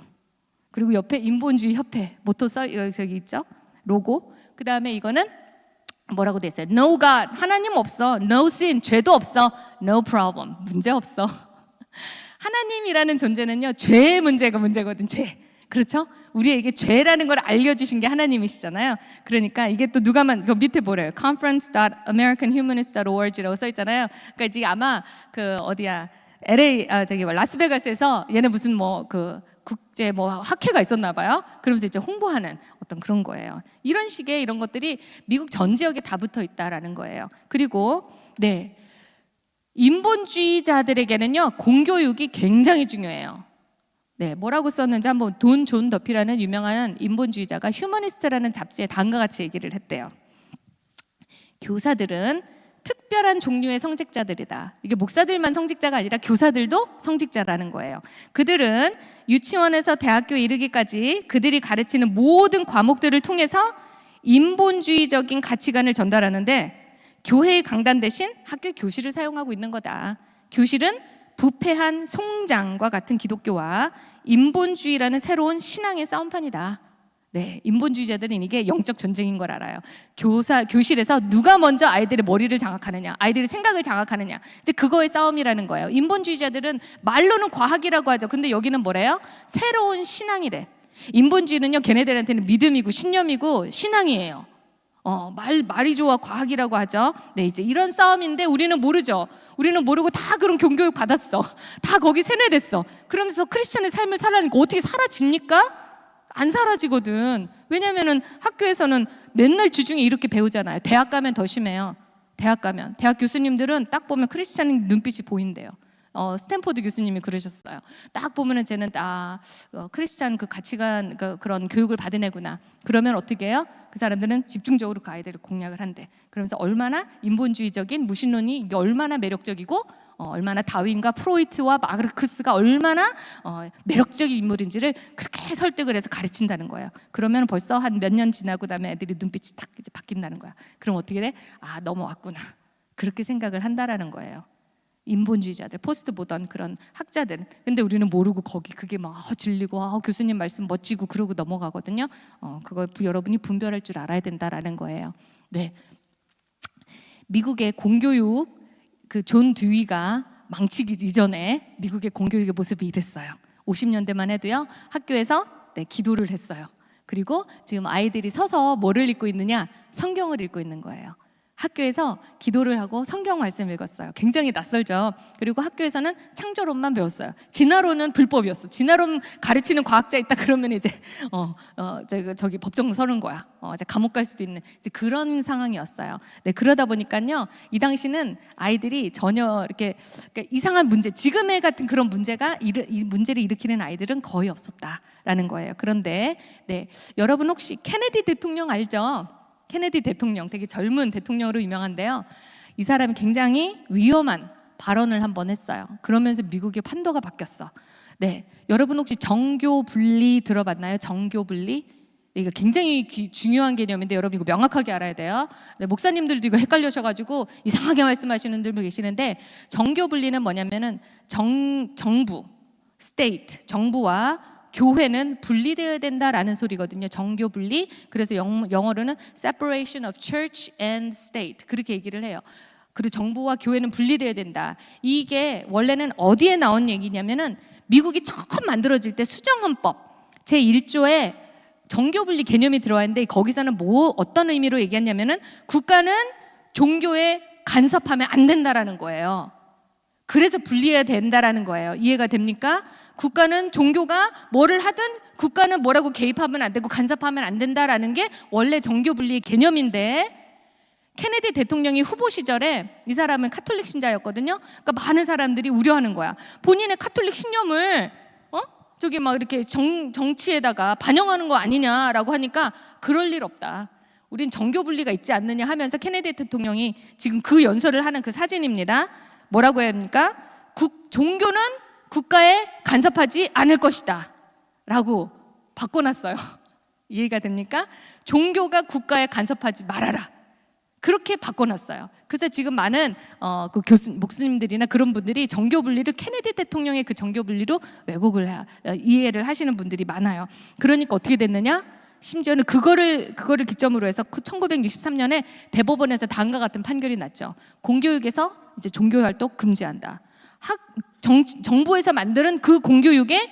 그리고 옆에 인본주의 협회 모토 저기 있죠? 로고. 그 다음에 이거는 뭐라고 돼 있어요? No God. 하나님 없어. No sin. 죄도 없어. No problem. 문제 없어. 하나님이라는 존재는요, 죄의 문제가 문제거든. 죄. 그렇죠? 우리에게 죄라는 걸 알려주신 게 하나님이시잖아요. 그러니까 이게 또 그 밑에 뭐래요? conference.americanhumanist.org라고 써 있잖아요. 그러니까 이제 아마 그 어디야? LA 라스베가스에서 얘네 무슨 뭐 그 국제 뭐 학회가 있었나 봐요. 그러면서 이제 홍보하는 어떤 그런 거예요. 이런 식의 이런 것들이 미국 전 지역에 다 붙어 있다라는 거예요. 그리고 네. 인본주의자들에게는요, 공교육이 굉장히 중요해요. 네, 뭐라고 썼는지 한번 돈 존 더피라는 유명한 인본주의자가 휴머니스트라는 잡지에 다음과 같이 얘기를 했대요. 교사들은 특별한 종류의 성직자들이다. 이게 목사들만 성직자가 아니라 교사들도 성직자라는 거예요. 그들은 유치원에서 대학교에 이르기까지 그들이 가르치는 모든 과목들을 통해서 인본주의적인 가치관을 전달하는데, 교회의 강단 대신 학교 교실을 사용하고 있는 거다. 교실은 부패한 송장과 같은 기독교와 인본주의라는 새로운 신앙의 싸움판이다. 네, 인본주의자들은 이게 영적 전쟁인 걸 알아요. 교실에서 누가 먼저 아이들의 머리를 장악하느냐, 아이들의 생각을 장악하느냐, 이제 그거의 싸움이라는 거예요. 인본주의자들은 말로는 과학이라고 하죠. 근데 여기는 뭐래요? 새로운 신앙이래. 인본주의는요, 걔네들한테는 믿음이고 신념이고 신앙이에요. 말이 좋아 과학이라고 하죠. 네, 이제 이런 싸움인데 우리는 모르죠. 우리는 모르고 다 그런 교육 받았어. 다 거기 세뇌됐어. 그러면서 크리스천의 삶을 살아니까 어떻게 사라집니까? 안 사라지거든. 왜냐면은 학교에서는 맨날 주중에 이렇게 배우잖아요. 대학 가면 더 심해요. 대학 교수님들은 딱 보면 크리스천 눈빛이 보인대요. 스탠포드 교수님이 그러셨어요. 딱 보면은 쟤는 크리스찬 그 가치관 그런 교육을 받은 애구나. 그러면 어떻게 해요? 그 사람들은 집중적으로 그 아이들을 공략을 한대. 그러면서 얼마나 인본주의적인 무신론이 이게 얼마나 매력적이고 얼마나 다윈과 프로이트와 마르크스가 얼마나 매력적인 인물인지를 그렇게 설득을 해서 가르친다는 거예요. 그러면 벌써 한 몇 년 지나고 나면 애들이 눈빛이 딱 이제 바뀐다는 거야. 그럼 어떻게 돼? 넘어왔구나. 그렇게 생각을 한다라는 거예요. 인본주의자들, 포스트 모던 그런 학자들. 근데 우리는 모르고 거기 그게 막 질리고 교수님 말씀 멋지고 그러고 넘어가거든요. 그거 여러분이 분별할 줄 알아야 된다라는 거예요. 네, 미국의 공교육 그 존 듀이가 망치기 이전에 미국의 공교육의 모습이 이랬어요. 50년대만 해도요, 학교에서 기도를 했어요. 그리고 지금 아이들이 서서 뭐를 읽고 있느냐? 성경을 읽고 있는 거예요. 학교에서 기도를 하고 성경 말씀 읽었어요. 굉장히 낯설죠. 그리고 학교에서는 창조론만 배웠어요. 진화론은 불법이었어. 진화론 가르치는 과학자 있다 그러면 이제 저기 법정 서는 거야. 이제 감옥 갈 수도 있는 이제 그런 상황이었어요. 네, 그러다 보니까요, 이 당시는 아이들이 전혀 이렇게 그러니까 이상한 문제, 지금의 같은 그런 문제가 이 문제를 일으키는 아이들은 거의 없었다라는 거예요. 그런데 네, 여러분 혹시 케네디 대통령 알죠? 케네디 대통령, 되게 젊은 대통령으로 유명한데요. 이 사람이 굉장히 위험한 발언을 한번 했어요. 그러면서 미국의 판도가 바뀌었어. 네, 여러분 혹시 정교 분리 들어봤나요? 정교 분리? 이거 굉장히 중요한 개념인데 여러분 이거 명확하게 알아야 돼요. 네, 목사님들도 이거 헷갈려셔가지고 이상하게 말씀하시는 분들 계시는데, 정교 분리는 뭐냐면은 정부, state, 정부와 교회는 분리되어야 된다라는 소리거든요. 정교 분리. 그래서 영어로는 separation of church and state 그렇게 얘기를 해요. 그리고 정부와 교회는 분리되어야 된다. 이게 원래는 어디에 나온 얘기냐면은 미국이 처음 만들어질 때 수정헌법 제1조에 정교 분리 개념이 들어와 있는데, 거기서는 어떤 의미로 얘기했냐면은 국가는 종교에 간섭하면 안 된다라는 거예요. 그래서 분리해야 된다라는 거예요. 이해가 됩니까? 국가는 종교가 뭐를 하든 국가는 뭐라고 개입하면 안 되고 간섭하면 안 된다라는 게 원래 정교 분리의 개념인데, 케네디 대통령이 후보 시절에 이 사람은 카톨릭 신자였거든요. 그러니까 많은 사람들이 우려하는 거야. 본인의 카톨릭 신념을 저기 막 이렇게 정치에다가 반영하는 거 아니냐라고 하니까 그럴 일 없다. 우린 정교 분리가 있지 않느냐 하면서 케네디 대통령이 지금 그 연설을 하는 그 사진입니다. 뭐라고 해야 합니까? 종교는 국가에 간섭하지 않을 것이다 라고 바꿔놨어요. 이해가 됩니까? 종교가 국가에 간섭하지 말아라, 그렇게 바꿔놨어요. 그래서 지금 많은 그 목사님들이나 그런 분들이 정교 분리를 케네디 대통령의 그 정교 분리로 왜곡을 이해를 하시는 분들이 많아요. 그러니까 어떻게 됐느냐? 심지어는 그거를 기점으로 해서 1963년에 대법원에서 다음과 같은 판결이 났죠. 공교육에서 이제 종교 활동 금지한다. 정부에서 만드는 그 공교육에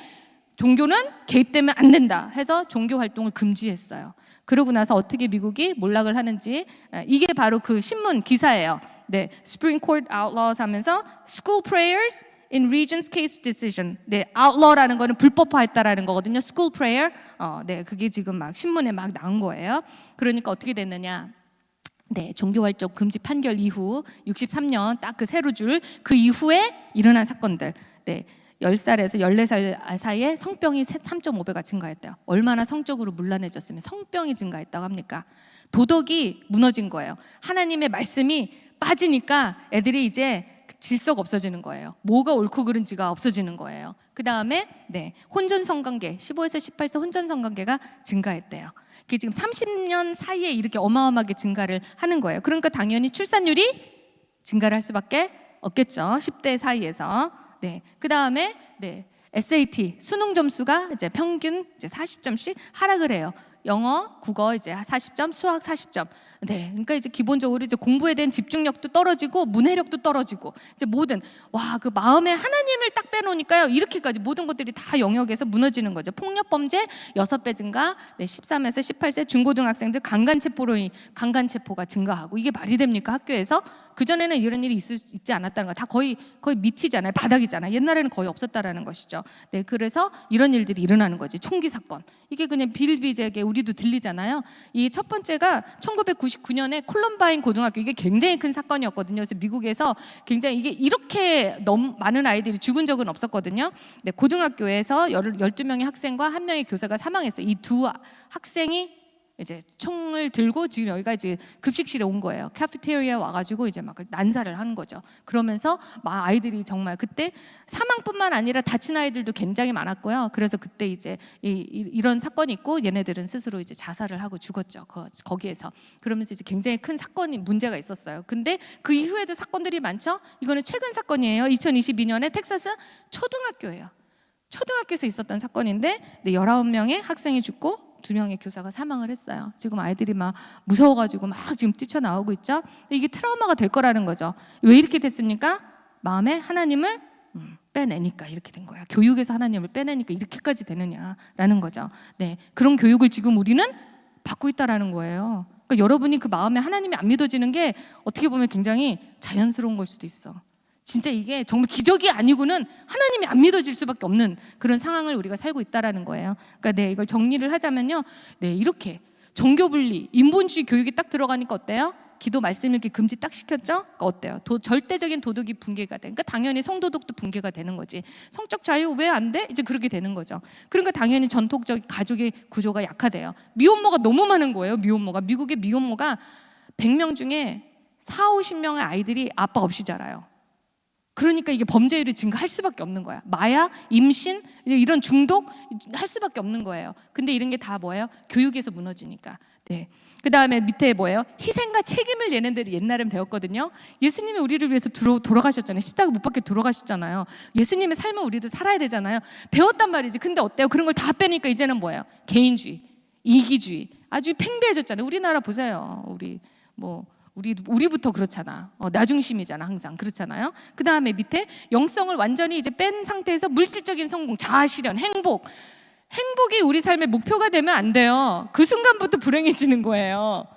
종교는 개입되면 안 된다 해서 종교 활동을 금지했어요. 그러고 나서 어떻게 미국이 몰락을 하는지, 이게 바로 그 신문 기사예요. 네, Supreme Court Outlaws 하면서 School Prayers in Regents Case Decision. 네, outlaw라는 거는 불법화했다라는 거거든요. School Prayer. 네, 그게 지금 막 신문에 막 나온 거예요. 그러니까 어떻게 됐느냐? 네, 종교활동 금지 판결 이후 63년 딱 그 세로 줄 그 이후에 일어난 사건들. 네, 10살에서 14살 사이에 성병이 3.5배가 증가했대요. 얼마나 성적으로 문란해졌으면 성병이 증가했다고 합니까? 도덕이 무너진 거예요. 하나님의 말씀이 빠지니까 애들이 이제 질서가 없어지는 거예요. 뭐가 옳고 그른지가 없어지는 거예요. 그 다음에 네, 혼전 성관계 15에서 18세 혼전 성관계가 증가했대요. 그게 지금 30년 사이에 이렇게 어마어마하게 증가를 하는 거예요. 그러니까 당연히 출산율이 증가를 할 수밖에 없겠죠. 10대 사이에서. 네, 그 다음에 네, SAT 수능 점수가 이제 평균 이제 40점씩 하락을 해요. 영어, 국어 이제 40점, 수학 40점. 네, 그러니까 이제 기본적으로 이제 공부에 대한 집중력도 떨어지고 문해력도 떨어지고 이제 모든 그 마음에 하나님을 딱 빼놓으니까요, 이렇게까지 모든 것들이 다 영역에서 무너지는 거죠. 폭력 범죄 6배 증가, 네, 13에서 18세 중고등학생들 강간체포가 증가하고, 이게 말이 됩니까? 학교에서 그전에는 이런 일이 있지 않았다는 거, 다 거의 밑이잖아요. 바닥이잖아요. 옛날에는 거의 없었다라는 것이죠. 네, 그래서 이런 일들이 일어나는 거지. 총기 사건. 이게 그냥 비일비재하게 우리도 들리잖아요. 이 첫 번째가 1999년에 콜럼바인 고등학교, 이게 굉장히 큰 사건이었거든요. 그래서 미국에서 굉장히 이게 이렇게 너무 많은 아이들이 죽은 적은 없었거든요. 네, 고등학교에서 12명의 학생과 1명의 교사가 사망했어요. 이 두 학생이 이제 총을 들고 지금 여기가 이제 급식실에 온 거예요. 카페테리아에 와가지고 이제 막 난사를 하는 거죠. 그러면서 막 아이들이 정말 그때 사망뿐만 아니라 다친 아이들도 굉장히 많았고요. 그래서 그때 이제 이런 사건이 있고 얘네들은 스스로 이제 자살을 하고 죽었죠. 거기에서. 그러면서 이제 굉장히 큰 사건이 문제가 있었어요. 근데 그 이후에도 사건들이 많죠. 이거는 최근 사건이에요. 2022년에 텍사스 초등학교예요. 초등학교에서 있었던 사건인데 19명의 학생이 죽고 2명의 교사가 사망을 했어요. 지금 아이들이 막 무서워가지고 막 지금 뛰쳐나오고 있죠. 이게 트라우마가 될 거라는 거죠. 왜 이렇게 됐습니까? 마음에 하나님을 빼내니까 이렇게 된 거야. 교육에서 하나님을 빼내니까 이렇게까지 되느냐라는 거죠. 네, 그런 교육을 지금 우리는 받고 있다라는 거예요. 그러니까 여러분이 그 마음에 하나님이 안 믿어지는 게 어떻게 보면 굉장히 자연스러운 걸 수도 있어. 진짜 이게 정말 기적이 아니고는 하나님이 안 믿어질 수밖에 없는 그런 상황을 우리가 살고 있다라는 거예요. 그러니까 네, 이걸 정리를 하자면요, 네, 이렇게 종교분리, 인본주의 교육이 딱 들어가니까 어때요? 기도 말씀 읽기 금지 딱 시켰죠? 그러니까 어때요? 절대적인 도덕이 붕괴가 돼. 그러니까 당연히 성도덕도 붕괴가 되는 거지. 성적 자유 왜 안 돼? 이제 그렇게 되는 거죠. 그러니까 당연히 전통적 가족의 구조가 약화돼요. 미혼모가 너무 많은 거예요. 미국의 미혼모가 100명 중에 40-50명의 아이들이 아빠 없이 자라요. 그러니까 이게 범죄율이 증가할 수밖에 없는 거야. 마약, 임신, 이런 중독 할 수밖에 없는 거예요. 근데 이런 게 다 뭐예요? 교육에서 무너지니까. 네. 그 다음에 밑에 뭐예요? 희생과 책임을 얘네들이 옛날엔 배웠거든요. 예수님이 우리를 위해서 돌아가셨잖아요. 십자가 못 박혀 돌아가셨잖아요. 예수님의 삶을 우리도 살아야 되잖아요. 배웠단 말이지. 근데 어때요? 그런 걸 다 빼니까 이제는 뭐예요? 개인주의, 이기주의. 아주 팽배해졌잖아요. 우리나라 보세요. 우리부터 그렇잖아. 나 중심이잖아, 항상. 그렇잖아요. 그 다음에 밑에 영성을 완전히 이제 뺀 상태에서 물질적인 성공, 자아실현, 행복이 우리 삶의 목표가 되면 안 돼요. 그 순간부터 불행해지는 거예요.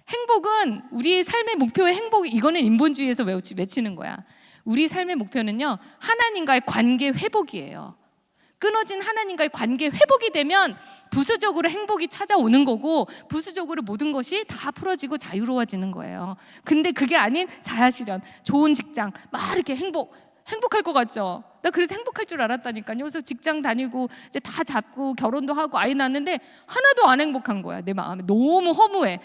행복은 우리의 삶의 목표의 행복이, 이거는 인본주의에서 외치는 거야. 우리 삶의 목표는요, 하나님과의 관계 회복이에요. 끊어진 하나님과의 관계 회복이 되면 부수적으로 행복이 찾아오는 거고 부수적으로 모든 것이 다 풀어지고 자유로워지는 거예요. 근데 그게 아닌 자아실현, 좋은 직장, 막 이렇게 행복할 것 같죠? 나 그래서 행복할 줄 알았다니까요. 그래서 직장 다니고 이제 다 잡고 결혼도 하고 아이 낳았는데 하나도 안 행복한 거야. 내 마음에 너무 허무해.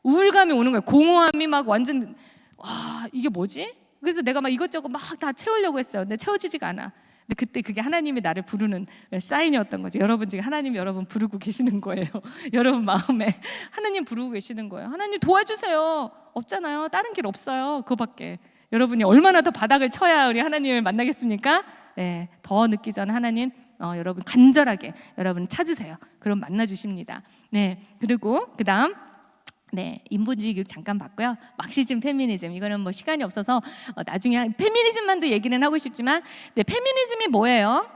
우울감이 오는 거야. 공허함이 막 완전 와, 이게 뭐지? 그래서 내가 막 이것저것 막 다 채우려고 했어요. 근데 채워지지가 않아. 근데 그때 그게 하나님이 나를 부르는 사인이었던 거지. 여러분 지금 하나님이 여러분 부르고 계시는 거예요. 여러분 마음에 하나님 부르고 계시는 거예요. 하나님 도와주세요. 없잖아요. 다른 길 없어요. 그거밖에. 여러분이 얼마나 더 바닥을 쳐야 우리 하나님을 만나겠습니까? 네, 더 늦기 전에 하나님 여러분 간절하게 여러분 찾으세요. 그럼 만나 주십니다. 네, 그리고 그다음 네, 인본주의 교육 잠깐 봤고요. 막시즘, 페미니즘 이거는 뭐 시간이 없어서 나중에 페미니즘만도 얘기는 하고 싶지만, 네, 페미니즘이 뭐예요?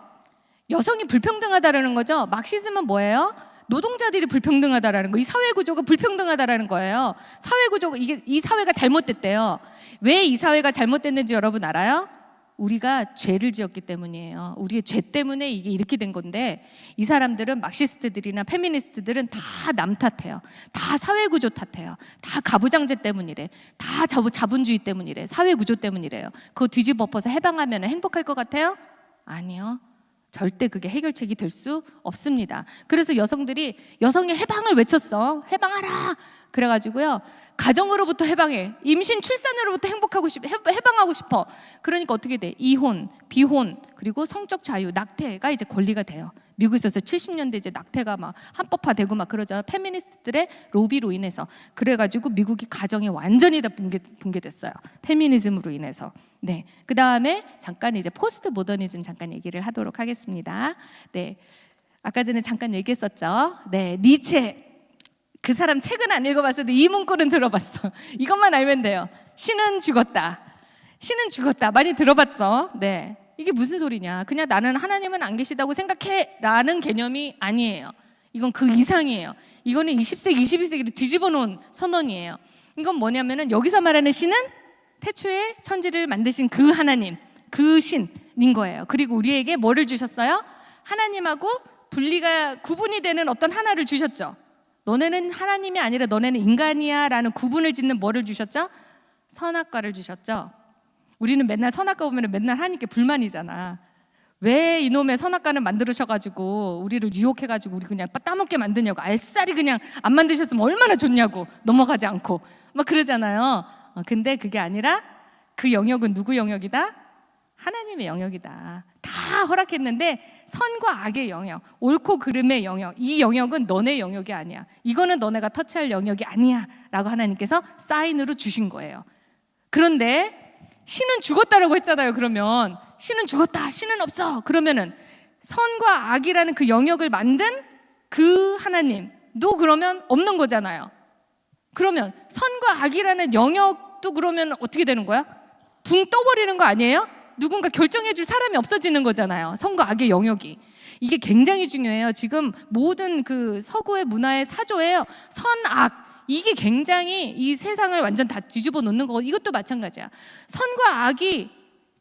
여성이 불평등하다라는 거죠. 막시즘은 뭐예요? 노동자들이 불평등하다라는 거, 이 사회 구조가 불평등하다라는 거예요. 사회 구조가 이 사회가 잘못됐대요. 왜 이 사회가 잘못됐는지 여러분 알아요? 우리가 죄를 지었기 때문이에요. 우리의 죄 때문에 이게 이렇게 된 건데, 이 사람들은 막시스트들이나 페미니스트들은 다 남 탓해요. 다 사회 구조 탓해요. 다 가부장제 때문이래. 다 자본주의 때문이래. 사회 구조 때문이래요. 그거 뒤집어 엎어서 해방하면 행복할 것 같아요? 아니요. 절대 그게 해결책이 될 수 없습니다. 그래서 여성들이 여성의 해방을 외쳤어. 해방하라. 그래가지고요, 가정으로부터 해방해. 임신 출산으로부터 해방하고 싶어. 그러니까 어떻게 돼? 이혼, 비혼, 그리고 성적 자유, 낙태가 이제 권리가 돼요. 미국에서 70년대 이제 낙태가 막 합법화되고 막 그러죠. 페미니스트들의 로비로 인해서. 그래가지고 미국이 가정이 완전히 다 붕괴됐어요. 페미니즘으로 인해서. 네. 그 다음에 잠깐 이제 포스트 모더니즘 잠깐 얘기를 하도록 하겠습니다. 네. 아까 전에 잠깐 얘기했었죠. 네. 니체. 그 사람 책은 안 읽어봤어도 이 문구는 들어봤어. 이것만 알면 돼요. 신은 죽었다. 신은 죽었다. 많이 들어봤죠? 네. 이게 무슨 소리냐? 그냥 나는 하나님은 안 계시다고 생각해 라는 개념이 아니에요. 이건 그 이상이에요. 이거는 20세기, 21세기를 뒤집어 놓은 선언이에요. 이건 뭐냐면은 여기서 말하는 신은 태초에 천지를 만드신 그 하나님, 그 신인 거예요. 그리고 우리에게 뭐를 주셨어요? 하나님하고 구분이 되는 어떤 하나를 주셨죠. 너네는 하나님이 아니라 너네는 인간이야 라는 구분을 짓는 뭐를 주셨죠? 선악과를 주셨죠. 우리는 맨날 선악과 보면 맨날 하나님께 불만이잖아. 왜 이놈의 선악과를 만들으셔가지고 우리를 유혹해가지고 우리 그냥 따먹게 만드냐고. 알싸리 그냥 안 만드셨으면 얼마나 좋냐고. 넘어가지 않고 막 그러잖아요. 근데 그게 아니라 그 영역은 누구 영역이다? 하나님의 영역이다. 다 허락했는데 선과 악의 영역, 옳고 그름의 영역, 이 영역은 너네 영역이 아니야. 이거는 너네가 터치할 영역이 아니야 라고 하나님께서 사인으로 주신 거예요. 그런데 신은 죽었다라고 했잖아요. 그러면 신은 죽었다, 신은 없어. 그러면은 선과 악이라는 그 영역을 만든 그 하나님도 그러면 없는 거잖아요. 그러면 선과 악이라는 영역도 그러면 어떻게 되는 거야? 붕 떠버리는 거 아니에요? 누군가 결정해줄 사람이 없어지는 거잖아요. 선과 악의 영역이. 이게 굉장히 중요해요. 지금 모든 그 서구의 문화의 사조예요. 선, 악. 이게 굉장히 이 세상을 완전 다 뒤집어 놓는 거고, 이것도 마찬가지야. 선과 악이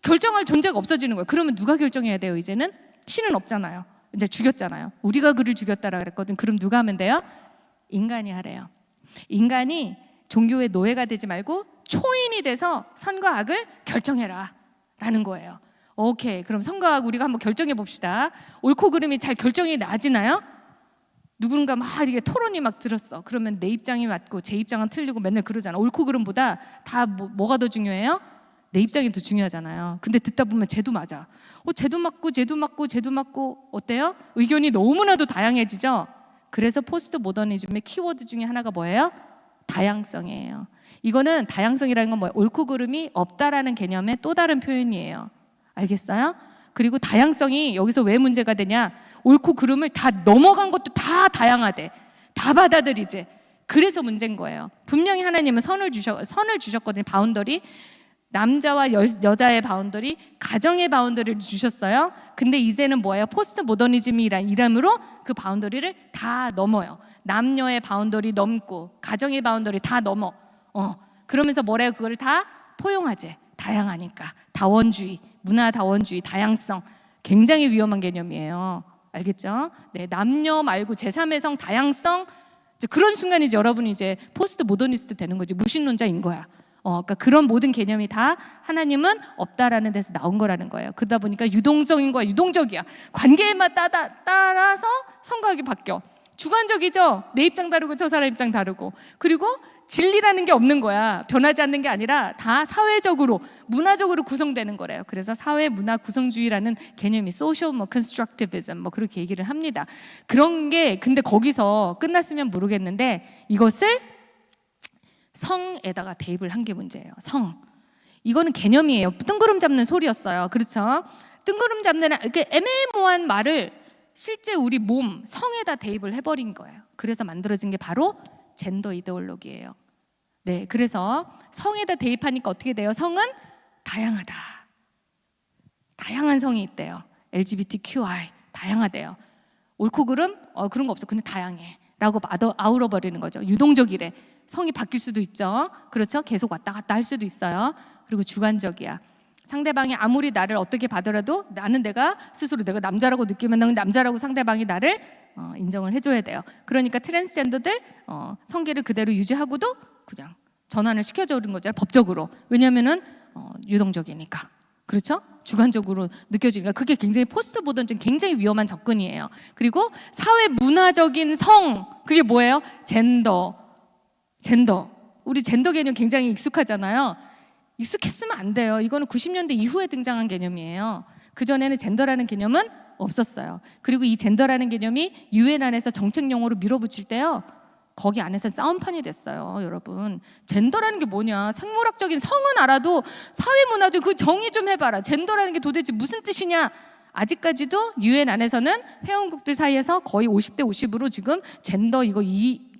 결정할 존재가 없어지는 거예요. 그러면 누가 결정해야 돼요? 이제는 신은 없잖아요. 이제 죽였잖아요. 우리가 그를 죽였다라 그랬거든. 그럼 누가 하면 돼요? 인간이 하래요. 인간이 종교의 노예가 되지 말고 초인이 돼서 선과 악을 결정해라 라는 거예요. 오케이, 그럼 선과 악 우리가 한번 결정해 봅시다. 옳고 그름이 잘 결정이 나지나요? 누군가 막 이게 토론이 막 들었어. 그러면 내 입장이 맞고 제 입장은 틀리고 맨날 그러잖아. 옳고 그름보다 다 뭐가 더 중요해요? 내 입장이 더 중요하잖아요. 근데 듣다 보면 쟤도 맞아. 쟤도 맞고 어때요? 의견이 너무나도 다양해지죠. 그래서 포스트 모더니즘의 키워드 중에 하나가 뭐예요? 다양성이에요. 이거는 다양성이라는 건 뭐예요? 옳고 그름이 없다라는 개념의 또 다른 표현이에요. 알겠어요? 그리고 다양성이 여기서 왜 문제가 되냐? 옳고 그름을 다 넘어간 것도 다 다양하대. 다 받아들이지. 그래서 문제인 거예요. 분명히 하나님은 선을 주셨거든요. 바운더리. 남자와 여자의 바운더리, 가정의 바운더리를 주셨어요. 근데 이제는 뭐예요? 포스트 모더니즘이란 이름으로 그 바운더리를 다 넘어요. 남녀의 바운더리 넘고 가정의 바운더리 다 넘어. 그러면서 뭐래요? 그걸 다 포용하지. 다양하니까. 다원주의, 문화 다원주의, 다양성. 굉장히 위험한 개념이에요. 알겠죠? 네, 남녀 말고 제3의 성, 다양성, 이제 그런 순간이 여러분이 이제 포스트 모더니스트 되는 거지. 무신론자인 거야. 그러니까 그런 모든 개념이 다 하나님은 없다라는 데서 나온 거라는 거예요. 그러다 보니까 유동성인 거야. 유동적이야. 관계에만 따라서 성각이 바뀌어. 주관적이죠. 내 입장 다르고 저 사람 입장 다르고. 그리고 진리라는 게 없는 거야. 변하지 않는 게 아니라 다 사회적으로, 문화적으로 구성되는 거래요. 그래서 사회 문화 구성주의라는 개념이 social constructivism 뭐 그렇게 얘기를 합니다. 그런 게 근데 거기서 끝났으면 모르겠는데 이것을 성에다가 대입을 한 게 문제예요. 성. 이거는 개념이에요. 뜬구름 잡는 소리였어요. 그렇죠? 뜬구름 잡는 이렇게 애매모호한 말을 실제 우리 몸, 성에다 대입을 해버린 거예요. 그래서 만들어진 게 바로 젠더 이데올로기예요. 네, 그래서 성에다 대입하니까 어떻게 돼요? 성은 다양하다. 다양한 성이 있대요. LGBTQI 다양하대요. 옳고 그름? 그런 거 없어. 근데 다양해. 라고 아우러 버리는 거죠. 유동적이래. 성이 바뀔 수도 있죠. 그렇죠? 계속 왔다 갔다 할 수도 있어요. 그리고 주관적이야. 상대방이 아무리 나를 어떻게 봐더라도 나는 내가 스스로 내가 남자라고 느끼면 나는 남자라고 상대방이 나를 인정을 해줘야 돼요. 그러니까 트랜스젠더들 성기를 그대로 유지하고도 그냥 전환을 시켜주는 거죠. 법적으로. 왜냐면은 유동적이니까. 그렇죠? 주관적으로 느껴지니까 그게 굉장히 포스트 모던적 굉장히 위험한 접근이에요. 그리고 사회 문화적인 성 그게 뭐예요? 젠더. 우리 젠더 개념 굉장히 익숙하잖아요. 익숙했으면 안 돼요. 이거는 90년대 이후에 등장한 개념이에요. 그전에는 젠더라는 개념은 없었어요. 그리고 이 젠더라는 개념이 유엔 안에서 정책 용어로 밀어붙일 때요. 거기 안에서 싸움판이 됐어요. 여러분. 젠더라는 게 뭐냐. 생물학적인 성은 알아도 사회문화적 그 정의 좀 해봐라. 젠더라는 게 도대체 무슨 뜻이냐. 아직까지도 유엔 안에서는 회원국들 사이에서 거의 50대 50으로 지금 젠더 이거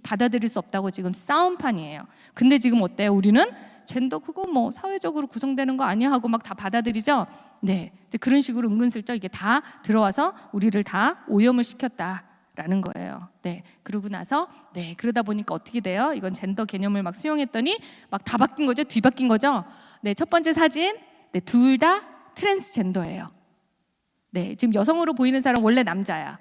받아들일 수 없다고 지금 싸움판이에요. 근데 지금 어때요? 우리는 젠더 그거 뭐 사회적으로 구성되는 거 아니야 하고 막 다 받아들이죠. 네, 이제 그런 식으로 은근슬쩍 이게 다 들어와서 우리를 다 오염을 시켰다라는 거예요. 네, 그러고 나서 네 그러다 보니까 어떻게 돼요? 이건 젠더 개념을 막 수용했더니 막 다 바뀐 거죠, 뒤바뀐 거죠. 네, 첫 번째 사진, 네, 둘 다 트랜스젠더예요. 네, 지금 여성으로 보이는 사람 원래 남자야.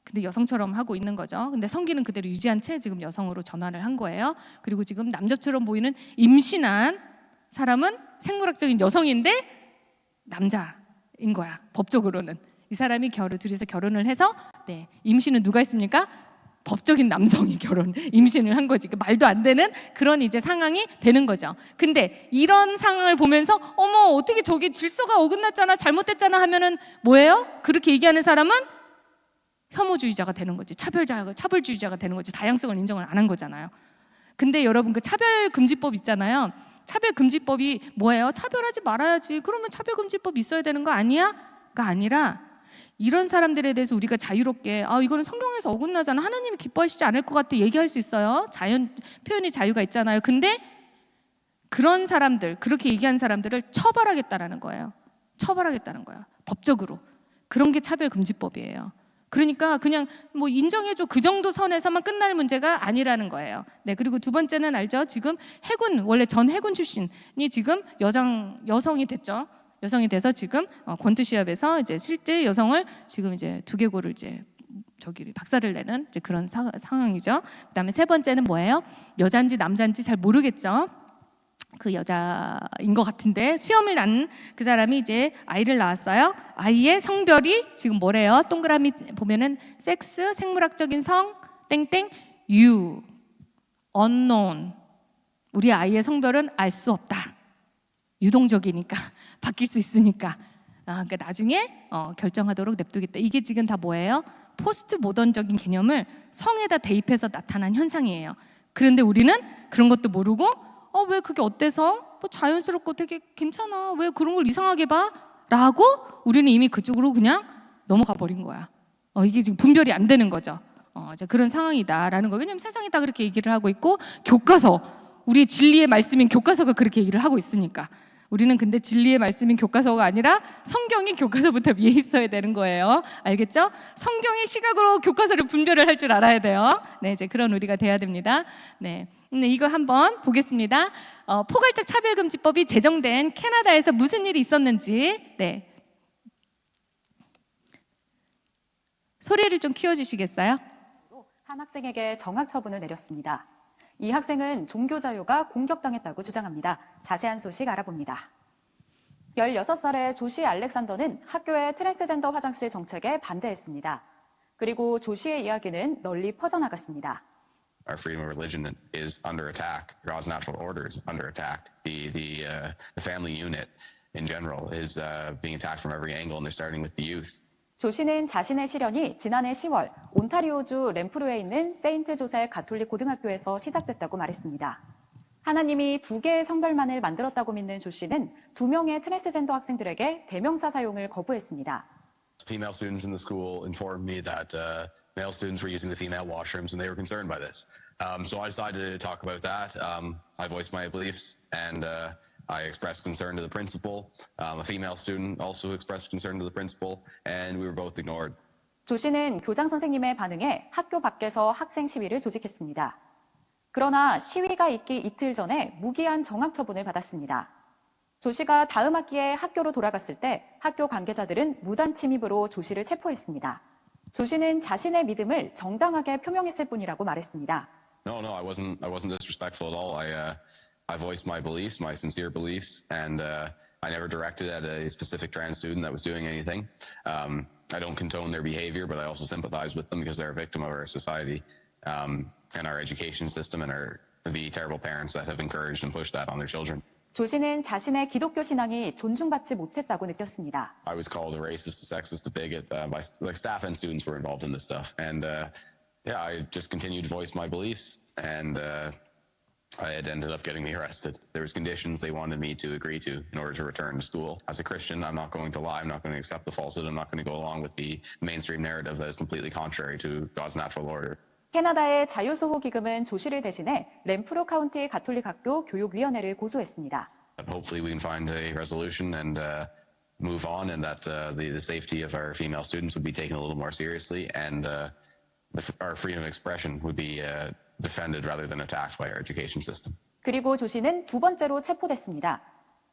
근데 여성처럼 하고 있는 거죠. 근데 성기는 그대로 유지한 채 지금 여성으로 전환을 한 거예요. 그리고 지금 남자처럼 보이는 임신한 사람은 생물학적인 여성인데 남자인 거야. 법적으로는 이 사람이 둘이서 결혼을 해서 네, 임신은 누가 했습니까? 법적인 남성이 임신을 한 거지. 말도 안 되는 그런 이제 상황이 되는 거죠. 근데 이런 상황을 보면서 어머 어떻게 저기 질서가 어긋났잖아, 잘못됐잖아 하면은 뭐예요? 그렇게 얘기하는 사람은 혐오주의자가 되는 거지. 차별주의자가 되는 거지. 다양성을 인정을 안 한 거잖아요. 근데 여러분 그 차별금지법 있잖아요. 차별금지법이 뭐예요? 차별하지 말아야지. 그러면 차별금지법 있어야 되는 거 아니야?가 아니라 이런 사람들에 대해서 우리가 자유롭게 이거는 성경에서 어긋나잖아. 하나님이 기뻐하시지 않을 것 같아. 얘기할 수 있어요. 표현의 자유가 있잖아요. 근데 그런 사람들, 그렇게 얘기한 사람들을 처벌하겠다라는 거예요. 처벌하겠다는 거야. 법적으로. 그런 게 차별금지법이에요. 그러니까 그냥 뭐 인정해줘 그 정도 선에서만 끝날 문제가 아니라는 거예요. 네, 그리고 두 번째는 알죠? 지금 해군 원래 전 해군 출신이 지금 여성이 됐죠. 여성이 돼서 지금 권투 시합에서 이제 실제 여성을 지금 이제 두개골을 이제 박살을 내는 이제 그런 상황이죠. 그다음에 세 번째는 뭐예요? 여자인지 남자인지 잘 모르겠죠. 그 여자인 것 같은데 수염을 난 그 사람이 이제 아이를 낳았어요. 아이의 성별이 지금 뭐래요? 동그라미 보면은 섹스, 생물학적인 성, 땡땡, unknown. 우리 아이의 성별은 알 수 없다. 유동적이니까 바뀔 수 있으니까. 그러니까 나중에 결정하도록 냅두겠다. 이게 지금 다 뭐예요? 포스트 모던적인 개념을 성에다 대입해서 나타난 현상이에요. 그런데 우리는 그런 것도 모르고 왜 그게 어때서? 뭐 자연스럽고 되게 괜찮아. 왜 그런 걸 이상하게 봐? 라고 우리는 이미 그쪽으로 그냥 넘어가 버린 거야. 이게 지금 분별이 안 되는 거죠. 그런 상황이다라는 거. 왜냐면 세상이 다 그렇게 얘기를 하고 있고 교과서, 우리의 진리의 말씀인 교과서가 그렇게 얘기를 하고 있으니까. 우리는 근데 진리의 말씀인 교과서가 아니라 성경이 교과서부터 위에 있어야 되는 거예요. 알겠죠? 성경의 시각으로 교과서를 분별을 할 줄 알아야 돼요. 네, 이제 그런 우리가 돼야 됩니다. 네. 이거 한번 보겠습니다. 포괄적 차별금지법이 제정된 캐나다에서 무슨 일이 있었는지. 네. 소리를 좀 키워주시겠어요? 한 학생에게 정학 처분을 내렸습니다. 이 학생은 종교 자유가 공격당했다고 주장합니다. 자세한 소식 알아봅니다. 16살의 조시 알렉산더는 학교의 트랜스젠더 화장실 정책에 반대했습니다. 그리고 조시의 이야기는 널리 퍼져나갔습니다. Our freedom of religion is under attack. God's natural order is under attack. The family unit in general is being attacked from every angle, and they're starting with the youth. 조시는 자신의 실현이 지난해 10월 온타리오주 램프루에 있는 세인트 조세 가톨릭 고등학교에서 시작됐다고 말했습니다. 하나님이 2개의 성별만을 만들었다고 믿는 조시는 2명의 트랜스젠더 학생들에게 대명사 사용을 거부했습니다. Female students in the school informed me that male students were using the female washrooms and they were concerned by this. So I decided to talk about that. I voiced my beliefs and I expressed concern to the principal. A female student also expressed concern to the principal and we were both ignored. 조시는 교장 선생님의 반응에 학교 밖에서 학생 시위를 조직했습니다. 그러나 시위가 있기 이틀 전에 무기한 정학 처분을 받았습니다. 조시가 다음 학기에 학교로 돌아갔을 때 학교 관계자들은 무단 침입으로 조시를 체포했습니다. 조시는 자신의 믿음을 정당하게 표명했을 뿐이라고 말했습니다. No, I wasn't disrespectful at all. I voiced my beliefs, my sincere beliefs, and I never directed at a specific trans student that was doing anything. I don't condone their behavior, but I also sympathize with them because they're a victim of our society and our education system and the terrible parents that have encouraged and pushed that on their children. 조시는 자신의 기독교 신앙이 존중받지 못했다고 느꼈습니다. I was called a racist, a sexist, a bigot by staff and students were involved in this stuff, and yeah, I just continued to voice my beliefs, and I had ended up getting me arrested. There was conditions they wanted me to agree to in order to return to school. As a Christian, I'm not going to lie. I'm not going to accept the falsehood. I'm not going to go along with the mainstream narrative that is completely contrary to God's natural order. 캐나다의 자유수호기금은 조시를 대신해 램프루 카운티 가톨릭 학교 교육위원회를 고소했습니다. Hopefully we can find a resolution and move on and that the safety of our female students would be taken a little more seriously and our freedom of expression would be defended rather than attacked by our education system. 그리고 조시는 2번째로 체포됐습니다.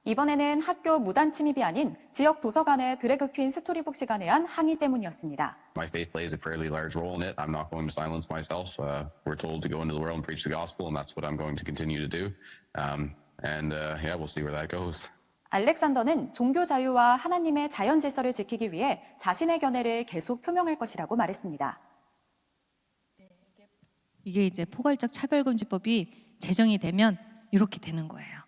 이번에는 학교 무단 침입이 아닌 지역 도서관의 드래그 퀸 스토리북 시간에 한 항의 때문이었습니다. My faith plays a fairly large role in it. I'm not going to silence myself. We're told to go into the world and preach the gospel, and that's what I'm going to continue to do. Yeah, we'll see where that goes. 알렉산더는 종교 자유와 하나님의 자연 질서를 지키기 위해 자신의 견해를 계속 표명할 것이라고 말했습니다. 이게 이제 포괄적 차별금지법이 제정이 되면 이렇게 되는 거예요.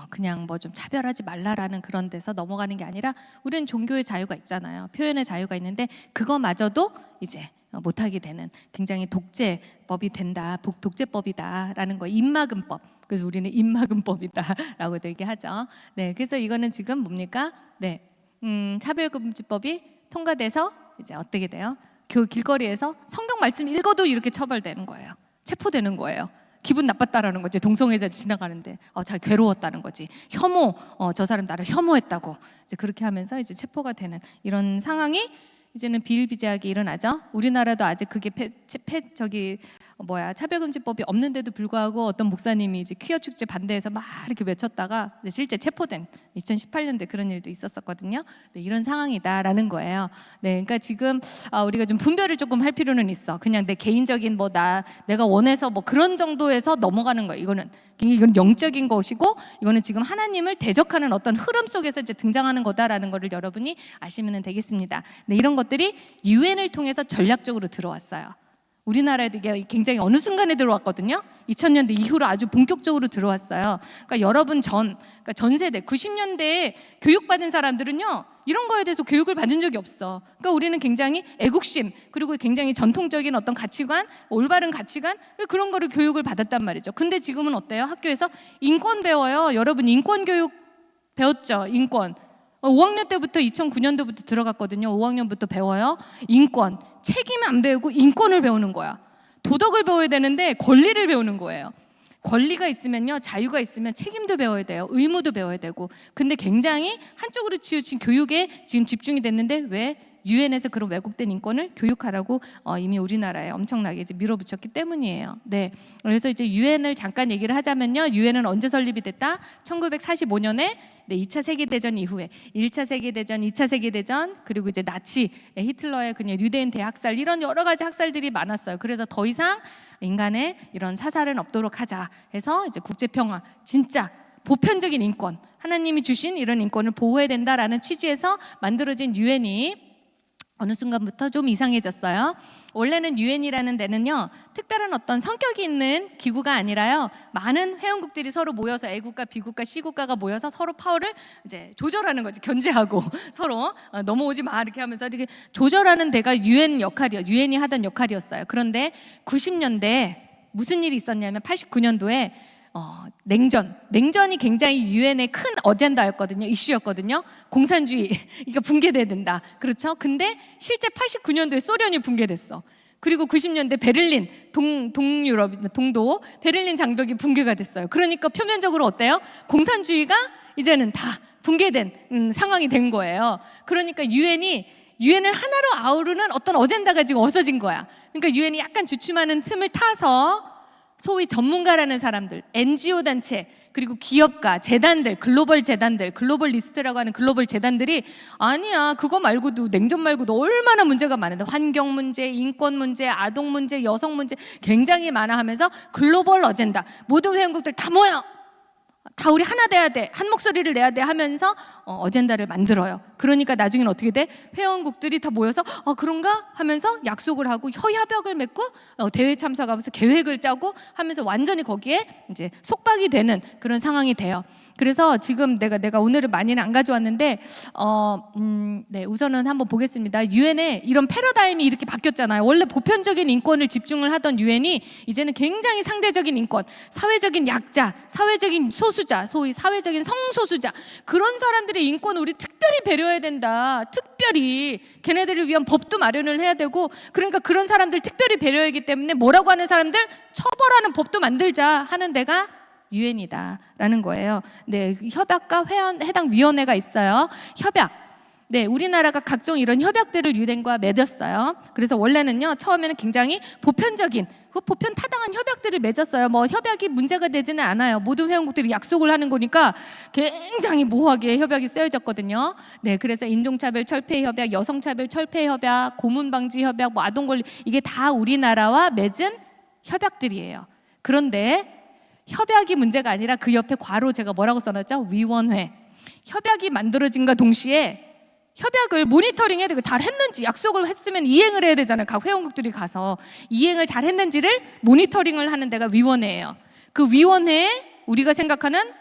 그냥 뭐 좀 차별하지 말라라는 그런 데서 넘어가는 게 아니라 우리는 종교의 자유가 있잖아요. 표현의 자유가 있는데 그거마저도 이제 못하게 되는 굉장히 독재법이 된다, 독재법이다라는 거, 입막음법. 그래서 우리는 입막음법이다라고도 얘기하죠. 네, 그래서 이거는 지금 뭡니까? 네, 차별금지법이 통과돼서 이제 어떻게 돼요? 길거리에서 성경 말씀 읽어도 이렇게 처벌되는 거예요. 체포되는 거예요. 기분 나빴다라는 거지. 동성애자 지나가는데 잘 괴로웠다는 거지. 혐오, 저 사람 나를 혐오했다고 이제 그렇게 하면서 이제 체포가 되는 이런 상황이 이제는 비일비재하게 일어나죠. 우리나라도 아직 그게 차별금지법이 없는데도 불구하고 어떤 목사님이 이제 퀴어 축제 반대해서 막 이렇게 외쳤다가 실제 체포된 2018년도에 그런 일도 있었었거든요. 네, 이런 상황이다라는 거예요. 네, 그러니까 지금 우리가 좀 분별을 조금 할 필요는 있어. 그냥 내 개인적인 내가 원해서 그런 정도에서 넘어가는 거예요. 이건 영적인 것이고 이거는 지금 하나님을 대적하는 어떤 흐름 속에서 이제 등장하는 거다라는 거를 여러분이 아시면 되겠습니다. 네, 이런 것들이 유엔을 통해서 전략적으로 들어왔어요. 우리나라에도 이게 굉장히 어느 순간에 들어왔거든요. 2000년대 이후로 아주 본격적으로 들어왔어요. 그러니까 여러분 전 세대 90년대에 교육받은 사람들은요 이런 거에 대해서 교육을 받은 적이 없어. 그러니까 우리는 굉장히 애국심 그리고 굉장히 전통적인 어떤 가치관, 올바른 가치관 그런 거를 교육을 받았단 말이죠. 근데 지금은 어때요? 학교에서 인권 배워요. 여러분 인권 교육 배웠죠? 인권. 5학년 때부터 2009년도부터 들어갔거든요. 5학년부터 배워요. 인권. 책임 안 배우고 인권을 배우는 거야. 도덕을 배워야 되는데 권리를 배우는 거예요. 권리가 있으면요, 자유가 있으면 책임도 배워야 돼요. 의무도 배워야 되고. 근데 굉장히 한쪽으로 치우친 교육에 지금 집중이 됐는데 왜? 유엔에서 그런 왜곡된 인권을 교육하라고 이미 우리나라에 엄청나게 이제 밀어붙였기 때문이에요. 네, 그래서 이제 유엔을 잠깐 얘기를 하자면요, 유엔은 언제 설립이 됐다? 1945년에 네, 2차 세계대전 이후에 1차 세계대전, 2차 세계대전, 그리고 이제 나치, 히틀러의 그냥 유대인 대학살 이런 여러 가지 학살들이 많았어요. 그래서 더 이상 인간의 이런 사살은 없도록 하자 해서 이제 국제평화, 진짜 보편적인 인권, 하나님이 주신 이런 인권을 보호해야 된다라는 취지에서 만들어진 유엔이 어느 순간부터 좀 이상해졌어요. 원래는 유엔이라는 데는요, 특별한 어떤 성격이 있는 기구가 아니라요, 많은 회원국들이 서로 모여서 A국가, B국가, C국가가 모여서 서로 파워를 이제 조절하는 거지, 견제하고 서로 넘어오지 마 이렇게 하면서 이렇게 조절하는 데가 유엔 역할이요, 유엔이 하던 역할이었어요. 그런데 90년대 무슨 일이 있었냐면 89년도에 냉전이 굉장히 유엔의 큰 어젠다였거든요. 이슈였거든요. 공산주의가 붕괴돼야 된다. 그렇죠? 근데 실제 89년도에 소련이 붕괴됐어. 그리고 90년대 베를린, 동유럽, 동도 베를린 장벽이 붕괴가 됐어요. 그러니까 표면적으로 어때요? 공산주의가 이제는 다 붕괴된 상황이 된 거예요. 그러니까 유엔을 하나로 아우르는 어떤 어젠다가 지금 없어진 거야. 그러니까 유엔이 약간 주춤하는 틈을 타서 소위 전문가라는 사람들, NGO 단체, 그리고 기업가, 재단들, 글로벌 재단들, 글로벌 리스트라고 하는 글로벌 재단들이 아니야, 그거 말고도 냉전 말고도 얼마나 문제가 많은데 환경 문제, 인권 문제, 아동 문제, 여성 문제 굉장히 많아 하면서 글로벌 어젠다, 모든 회원국들 다 모여, 다 우리 하나 돼야 돼, 한 목소리를 내야 돼 하면서 어젠다를 만들어요. 그러니까 나중에는 어떻게 돼? 회원국들이 다 모여서 그런가 하면서 약속을 하고 협약을 맺고 대회 참석하면서 계획을 짜고 하면서 완전히 거기에 이제 속박이 되는 그런 상황이 돼요. 그래서 지금 내가 오늘은 많이는 안 가져왔는데 네, 우선은 한번 보겠습니다. 유엔의 이런 패러다임이 이렇게 바뀌었잖아요. 원래 보편적인 인권을 집중을 하던 유엔이 이제는 굉장히 상대적인 인권, 사회적인 약자, 사회적인 소수자, 소위 사회적인 성소수자, 그런 사람들의 인권을 우리 특별히 배려해야 된다. 특별히 걔네들을 위한 법도 마련을 해야 되고, 그러니까 그런 사람들 특별히 배려하기 때문에 뭐라고 하는 사람들 처벌하는 법도 만들자 하는 데가 유엔이다라는 거예요. 네, 협약과 해당 위원회가 있어요. 협약. 네, 우리나라가 각종 이런 협약들을 유엔과 맺었어요. 그래서 원래는요, 처음에는 굉장히 보편적인, 보편 타당한 협약들을 맺었어요. 뭐 협약이 문제가 되지는 않아요. 모든 회원국들이 약속을 하는 거니까 굉장히 모호하게 협약이 쓰여졌거든요. 네, 그래서 인종차별 철폐 협약, 여성차별 철폐 협약, 고문 방지 협약, 뭐 아동 권리, 이게 다 우리나라와 맺은 협약들이에요. 그런데 협약이 문제가 아니라 그 옆에 괄호 제가 뭐라고 써놨죠? 위원회. 협약이 만들어진과 동시에 협약을 모니터링해야 되고 잘 했는지, 약속을 했으면 이행을 해야 되잖아요. 각 회원국들이 가서 이행을 잘 했는지를 모니터링을 하는 데가 위원회예요. 그 위원회에 우리가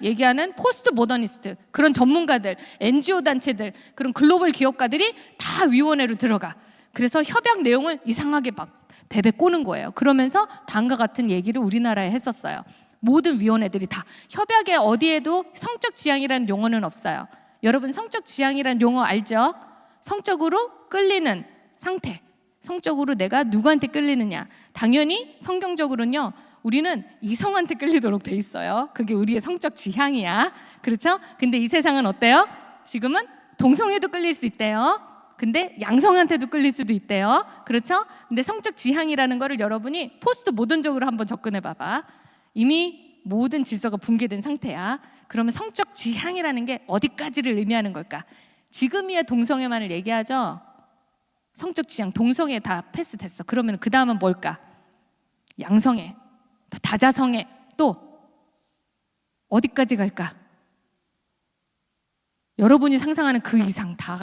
얘기하는 포스트 모더니스트, 그런 전문가들, NGO 단체들, 그런 글로벌 기업가들이 다 위원회로 들어가. 그래서 협약 내용을 이상하게 막 베베 꼬는 거예요. 그러면서 다음과 같은 얘기를 우리나라에 했었어요. 모든 위원회들이 다. 협약에 어디에도 성적 지향이라는 용어는 없어요. 여러분, 성적 지향이라는 용어 알죠? 성적으로 끌리는 상태, 성적으로 내가 누구한테 끌리느냐. 당연히 성경적으로는요, 우리는 이성한테 끌리도록 돼 있어요. 그게 우리의 성적 지향이야. 그렇죠? 근데 이 세상은 어때요? 지금은 동성애도 끌릴 수 있대요. 근데 양성한테도 끌릴 수도 있대요. 그렇죠? 근데 성적 지향이라는 거를 여러분이 포스트 모던적으로 한번 접근해 봐봐. 이미 모든 질서가 붕괴된 상태야. 그러면 성적 지향이라는 게 어디까지를 의미하는 걸까? 지금이야 동성애만을 얘기하죠. 성적 지향, 동성애 다 패스됐어. 그러면 그 다음은 뭘까? 양성애, 다자성애, 또 어디까지 갈까? 여러분이 상상하는 그 이상 다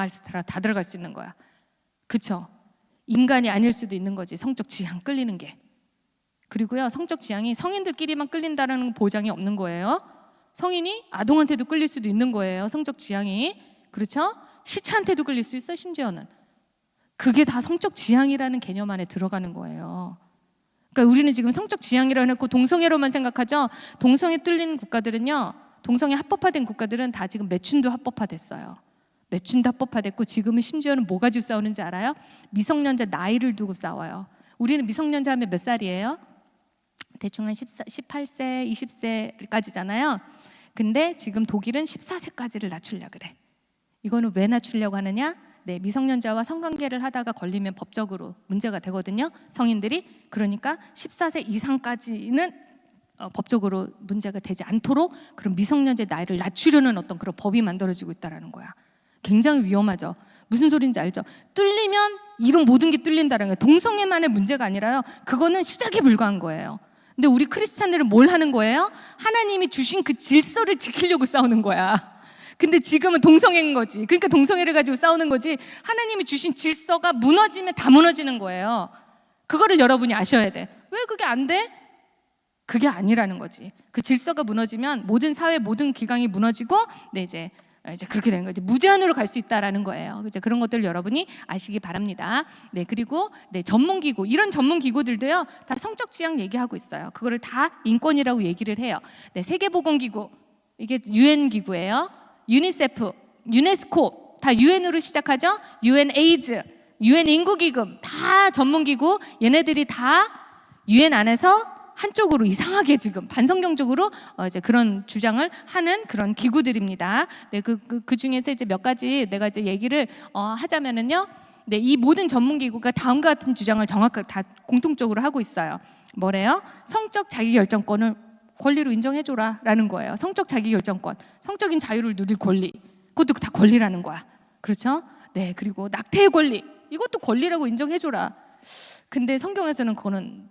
들어갈 수 있는 거야. 그쵸? 인간이 아닐 수도 있는 거지, 성적 지향 끌리는 게. 그리고요, 성적 지향이 성인들끼리만 끌린다는 보장이 없는 거예요. 성인이 아동한테도 끌릴 수도 있는 거예요, 성적 지향이. 그렇죠? 시체한테도 끌릴 수 있어, 심지어는. 그게 다 성적 지향이라는 개념 안에 들어가는 거예요. 그러니까 우리는 지금 성적 지향이라고 해놓고 동성애로만 생각하죠. 동성애 뚫린 국가들은요, 동성애 합법화된 국가들은 다 지금 매춘도 합법화됐어요. 매춘도 합법화됐고, 지금은 심지어는 뭐 가지고 싸우는지 알아요? 미성년자 나이를 두고 싸워요. 우리는 미성년자 하면 몇 살이에요? 대충 한 18세, 20세까지잖아요. 근데 지금 독일은 14세까지를 낮추려고 그래. 이거는 왜 낮추려고 하느냐? 네, 미성년자와 성관계를 하다가 걸리면 법적으로 문제가 되거든요, 성인들이. 그러니까 14세 이상까지는 법적으로 문제가 되지 않도록 그런 미성년자 나이를 낮추려는 어떤 그런 법이 만들어지고 있다라는 거야. 굉장히 위험하죠. 무슨 소리인지 알죠? 뚫리면 이런 모든 게 뚫린다는 거예요. 동성애만의 문제가 아니라요. 그거는 시작에 불과한 거예요. 근데 우리 크리스찬들은 뭘 하는 거예요? 하나님이 주신 그 질서를 지키려고 싸우는 거야. 근데 지금은 동성애인 거지. 그러니까 동성애를 가지고 싸우는 거지. 하나님이 주신 질서가 무너지면 다 무너지는 거예요. 그거를 여러분이 아셔야 돼. 왜 그게 안 돼? 그게 아니라는 거지. 그 질서가 무너지면 모든 사회, 모든 기강이 무너지고, 네, 이제 그렇게 되는 거죠. 무제한으로 갈 수 있다라는 거예요. 이제 그런 것들 여러분이 아시기 바랍니다. 네, 그리고 네, 전문기구, 이런 전문기구들도요, 다 성적 지향 얘기하고 있어요. 그거를 다 인권이라고 얘기를 해요. 네, 세계보건기구, 이게 UN 기구예요. 유니세프, 유네스코, 다 UN으로 시작하죠. UN 에이즈, UN 인구기금, 다 전문기구. 얘네들이 다 UN 안에서 한쪽으로 이상하게 지금 반성경적으로 이제 그런 주장을 하는 그런 기구들입니다. 네, 그 중에서 이제 몇 가지 내가 이제 얘기를 하자면은요. 네, 이 모든 전문기구가 다음과 같은 주장을 정확하게 다 공통적으로 하고 있어요. 뭐래요? 성적 자기결정권을 권리로 인정해줘라라는 거예요. 성적 자기결정권, 성적인 자유를 누릴 권리, 그것도 다 권리라는 거야. 그렇죠? 네, 그리고 낙태의 권리, 이것도 권리라고 인정해줘라. 근데 성경에서는 그거는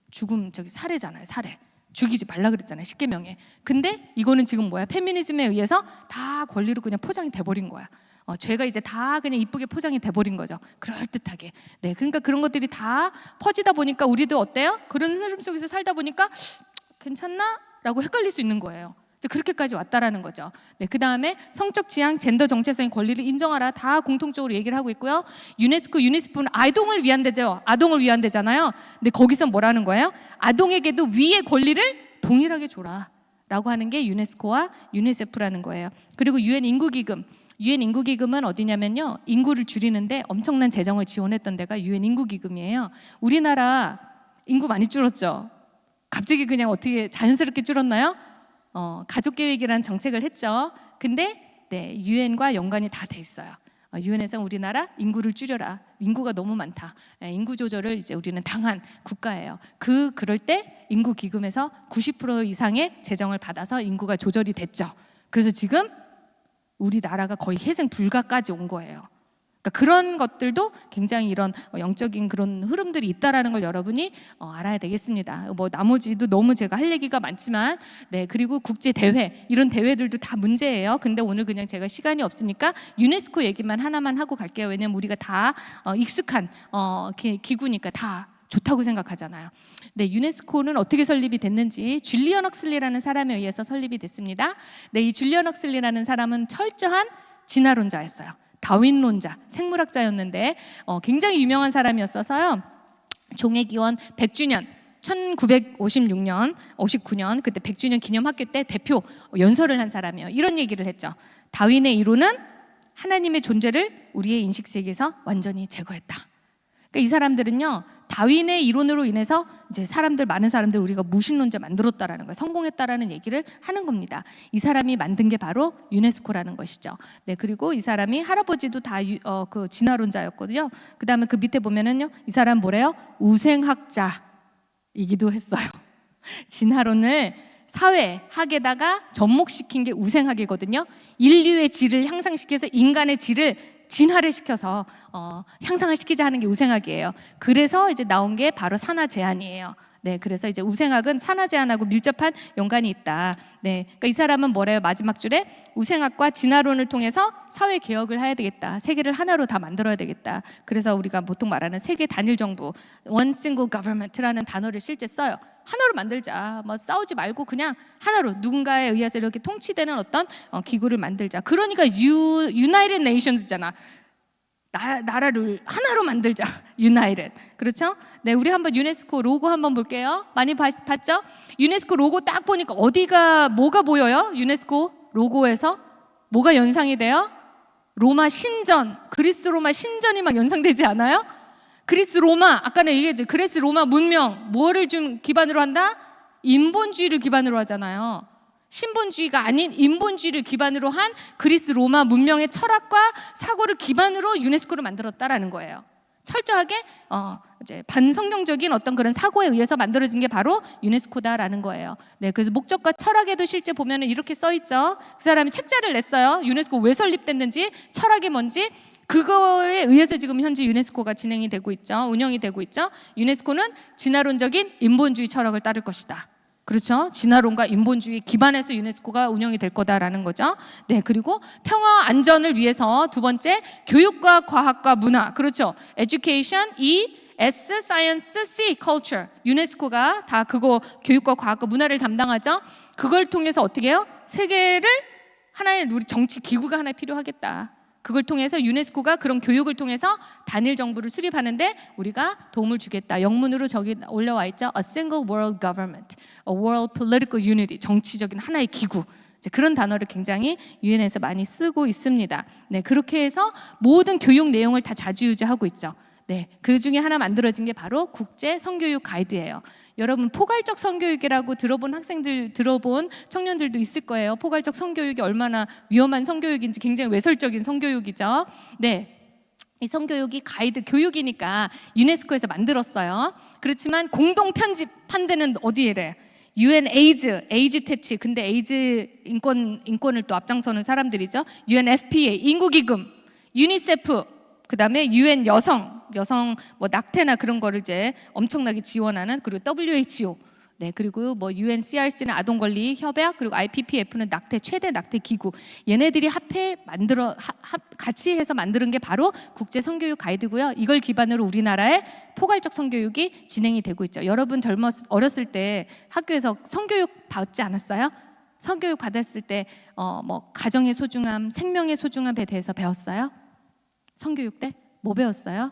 죽음, 살해잖아요. 살해. 죽이지 말라 그랬잖아요. 10계명에. 근데 이거는 지금 뭐야? 페미니즘에 의해서 다 권리로 그냥 포장이 돼버린 거야. 죄가 이제 다 그냥 이쁘게 포장이 돼버린 거죠. 그럴듯하게. 네, 그러니까 그런 것들이 다 퍼지다 보니까 우리도 어때요? 그런 흐름 속에서 살다 보니까 괜찮나? 라고 헷갈릴 수 있는 거예요. 그렇게까지 왔다라는 거죠. 네, 그 다음에 성적 지향, 젠더 정체성의 권리를 인정하라, 다 공통적으로 얘기를 하고 있고요. 유네스코, 유니세프는 아동을 위한 데죠. 아동을 위한 데잖아요. 근데 거기서 뭐라는 거예요? 아동에게도 위의 권리를 동일하게 줘라라고 하는 게 유네스코와 유니세프라는 거예요. 그리고 UN 인구기금. UN 인구기금은 어디냐면요, 인구를 줄이는데 엄청난 재정을 지원했던 데가 UN 인구기금이에요. 우리나라 인구 많이 줄었죠. 갑자기 그냥 어떻게 자연스럽게 줄었나요? 가족계획이라는 정책을 했죠. 근데 네, 유엔과 연관이 다 돼 있어요. 유엔에서 우리나라 인구를 줄여라. 인구가 너무 많다. 인구 조절을 이제 우리는 당한 국가예요. 그럴 때 인구 기금에서 90% 이상의 재정을 받아서 인구가 조절이 됐죠. 그래서 지금 우리나라가 거의 회생 불가까지 온 거예요. 그러니까 그런 것들도 굉장히 이런 영적인 그런 흐름들이 있다라는 걸 여러분이 알아야 되겠습니다. 뭐 나머지도 너무 제가 할 얘기가 많지만, 네, 그리고 국제 대회, 이런 대회들도 다 문제예요. 근데 오늘 그냥 제가 시간이 없으니까 유네스코 얘기만 하나만 하고 갈게요. 왜냐면 우리가 다 익숙한 기구니까 다 좋다고 생각하잖아요. 네, 유네스코는 어떻게 설립이 됐는지 줄리언 헉슬리라는 사람에 의해서 설립이 됐습니다. 네, 이 줄리언 헉슬리라는 사람은 철저한 진화론자였어요. 다윈론자, 생물학자였는데 굉장히 유명한 사람이었어서요. 종의기원 100주년 1956년, 59년 그때 100주년 기념학교 때 대표 연설을 한 사람이에요. 이런 얘기를 했죠. 다윈의 이론은 하나님의 존재를 우리의 인식 세계에서 완전히 제거했다. 그러니까 이 사람들은요, 다윈의 이론으로 인해서 이제 많은 사람들 우리가 무신론자 만들었다라는 거예요. 성공했다라는 얘기를 하는 겁니다. 이 사람이 만든 게 바로 유네스코라는 것이죠. 네, 그리고 이 사람이 할아버지도 다 그 진화론자였거든요. 그 다음에 그 밑에 보면은요, 이 사람 뭐래요? 우생학자이기도 했어요. 진화론을 사회학에다가 접목시킨 게 우생학이거든요. 인류의 질을 향상시켜서 인간의 질을 진화를 시켜서 향상을 시키자 하는 게 우생학이에요. 그래서 이제 나온 게 바로 산화 제한이에요. 네, 그래서 이제 우생학은 산화 제한하고 밀접한 연관이 있다. 네, 그러니까 이 사람은 뭐래요? 마지막 줄에 우생학과 진화론을 통해서 사회 개혁을 해야 되겠다. 세계를 하나로 다 만들어야 되겠다. 그래서 우리가 보통 말하는 세계 단일 정부, one single government라는 단어를 실제 써요. 하나로 만들자. 뭐 싸우지 말고 그냥 하나로 누군가에 의해서 이렇게 통치되는 어떤 기구를 만들자. 그러니까 United Nations잖아. 나라를 하나로 만들자. United. 그렇죠? 네, 우리 한번 유네스코 로고 한번 볼게요. 많이 봤죠? 유네스코 로고 딱 보니까 뭐가 보여요? 유네스코 로고에서 뭐가 연상이 돼요? 로마 신전, 그리스 로마 신전이 막 연상되지 않아요? 그리스 로마, 아까 내가 얘기했죠. 그리스 로마 문명, 뭐를 좀 기반으로 한다? 인본주의를 기반으로 하잖아요. 신본주의가 아닌 인본주의를 기반으로 한 그리스 로마 문명의 철학과 사고를 기반으로 유네스코를 만들었다라는 거예요. 철저하게 이제 반성경적인 어떤 그런 사고에 의해서 만들어진 게 바로 유네스코다라는 거예요. 네, 그래서 목적과 철학에도 실제 보면은 이렇게 써 있죠. 그 사람이 책자를 냈어요. 유네스코 왜 설립됐는지, 철학이 뭔지. 그거에 의해서 지금 현재 유네스코가 진행이 되고 있죠. 운영이 되고 있죠. 유네스코는 진화론적인 인본주의 철학을 따를 것이다. 그렇죠. 진화론과 인본주의 기반에서 유네스코가 운영이 될 거다라는 거죠. 네, 그리고 평화 안전을 위해서 두 번째, 교육과 과학과 문화. 그렇죠. Education, E, S, Science, C, Culture. 유네스코가 다 그거 교육과 과학과 문화를 담당하죠. 그걸 통해서 어떻게 해요? 세계를 하나의 우리 정치 기구가 하나 필요하겠다. 그걸 통해서 유네스코가 그런 교육을 통해서 단일 정부를 수립하는데 우리가 도움을 주겠다. 영문으로 저기 올라와 있죠. A single world government, a world political unity. 정치적인 하나의 기구. 이제 그런 단어를 굉장히 유엔에서 많이 쓰고 있습니다. 네, 그렇게 해서 모든 교육 내용을 다 좌지우지하고 있죠. 네, 그 중에 하나 만들어진 게 바로 국제 성교육 가이드예요. 여러분 포괄적 성교육이라고 들어본 청년들도 있을 거예요. 포괄적 성교육이 얼마나 위험한 성교육인지, 굉장히 외설적인 성교육이죠. 네, 이 성교육이 가이드 교육이니까 유네스코에서 만들었어요. 그렇지만 공동 편집한 데는 어디에래? UN 에이즈 퇴치. 근데 에이즈 인권을 또 앞장서는 사람들이죠. UNFPA 인구기금, 유니세프, 그다음에 UN 여성 뭐 낙태나 그런 거를 이제 엄청나게 지원하는, 그리고 WHO, 네, 그리고 뭐 UNCRC는 아동권리 협약, 그리고 IPPF는 최대 낙태 기구. 얘네들이 같이 해서 만드는 게 바로 국제 성교육 가이드고요. 이걸 기반으로 우리나라의 포괄적 성교육이 진행이 되고 있죠. 여러분 어렸을 때 학교에서 성교육 받지 않았어요? 성교육 받았을 때 뭐 가정의 소중함, 생명의 소중함에 대해서 배웠어요? 성교육 때 뭐 배웠어요?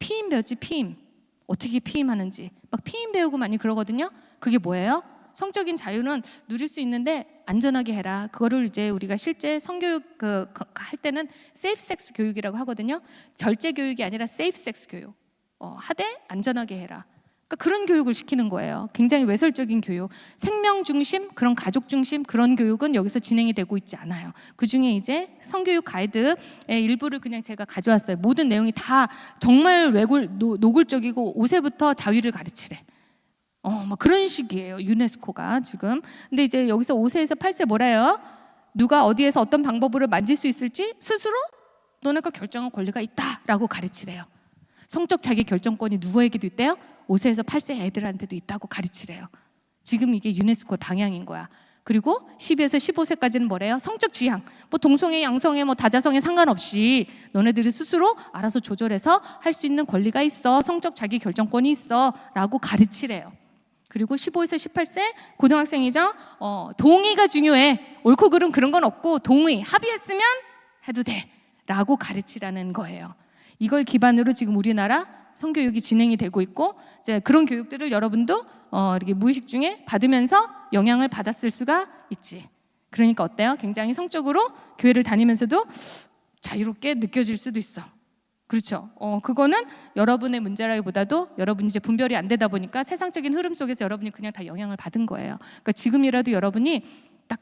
피임 배웠지. 피임. 어떻게 피임하는지 막 피임 배우고 많이 그러거든요. 그게 뭐예요? 성적인 자유는 누릴 수 있는데 안전하게 해라. 그거를 이제 우리가 실제 성교육 할 때는 세이프 섹스 교육이라고 하거든요. 절제 교육이 아니라 세이프 섹스 교육. 하되 안전하게 해라. 그러니까 그런 교육을 시키는 거예요. 굉장히 외설적인 교육, 생명 중심, 그런 가족 중심 그런 교육은 여기서 진행이 되고 있지 않아요. 그 중에 이제 성교육 가이드의 일부를 그냥 제가 가져왔어요. 모든 내용이 다 정말 노골적이고 5세부터 자위를 가르치래. 뭐 그런 식이에요. 유네스코가 지금. 근데 이제 여기서 5세에서 8세 뭐래요? 누가 어디에서 어떤 방법으로 만질 수 있을지 스스로 너네가 결정할 권리가 있다라고 가르치래요. 성적 자기 결정권이 누구에게도 있대요? 5세에서 8세 애들한테도 있다고 가르치래요. 지금 이게 유네스코의 방향인 거야. 그리고 12에서 15세까지는 뭐래요? 성적 지향, 뭐 동성애, 양성애, 뭐 다자성애 상관없이 너네들이 스스로 알아서 조절해서 할 수 있는 권리가 있어. 성적 자기 결정권이 있어 라고 가르치래요. 그리고 15에서 18세 고등학생이죠. 동의가 중요해. 옳고 그름 그런 건 없고 동의, 합의했으면 해도 돼 라고 가르치라는 거예요. 이걸 기반으로 지금 우리나라 성교육이 진행이 되고 있고, 이제 그런 교육들을 여러분도 이렇게 무의식 중에 받으면서 영향을 받았을 수가 있지. 그러니까 어때요? 굉장히 성적으로 교회를 다니면서도 자유롭게 느껴질 수도 있어. 그렇죠. 그거는 여러분의 문제라기보다도 여러분이 이제 분별이 안 되다 보니까 세상적인 흐름 속에서 여러분이 그냥 다 영향을 받은 거예요. 그러니까 지금이라도 여러분이 딱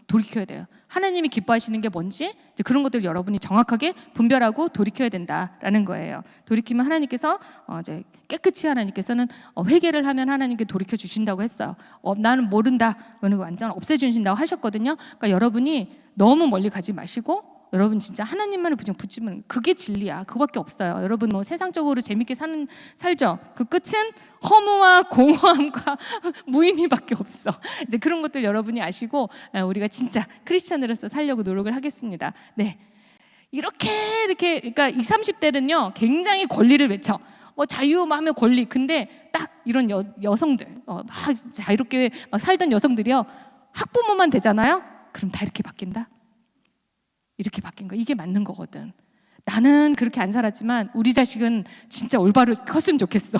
돌이켜야 돼요. 하나님이 기뻐하시는 게 뭔지 이제 그런 것들을 여러분이 정확하게 분별하고 돌이켜야 된다라는 거예요. 돌이키면 하나님께서 이제 깨끗이 하나님께서는 회개를 하면 하나님께 돌이켜 주신다고 했어요. 나는 모른다. 그러는 거 완전 없애주신다고 하셨거든요. 그러니까 여러분이 너무 멀리 가지 마시고 여러분 진짜 하나님만을 그냥 붙이면 그게 진리야. 그거밖에 없어요. 여러분 뭐 세상적으로 재밌게 살죠. 그 끝은 허무와 공허함과 무의미밖에 없어. 이제 그런 것들 여러분이 아시고 우리가 진짜 크리스천으로서 살려고 노력을 하겠습니다. 네, 이렇게 그러니까 20, 30대는요 굉장히 권리를 외쳐. 자유하면 권리. 근데 딱 이런 여성들 막 자유롭게 막 살던 여성들이요 학부모만 되잖아요. 그럼 다 이렇게 바뀐다. 이렇게 바뀐 거. 이게 맞는 거거든. 나는 그렇게 안 살았지만 우리 자식은 진짜 올바로 컸으면 좋겠어.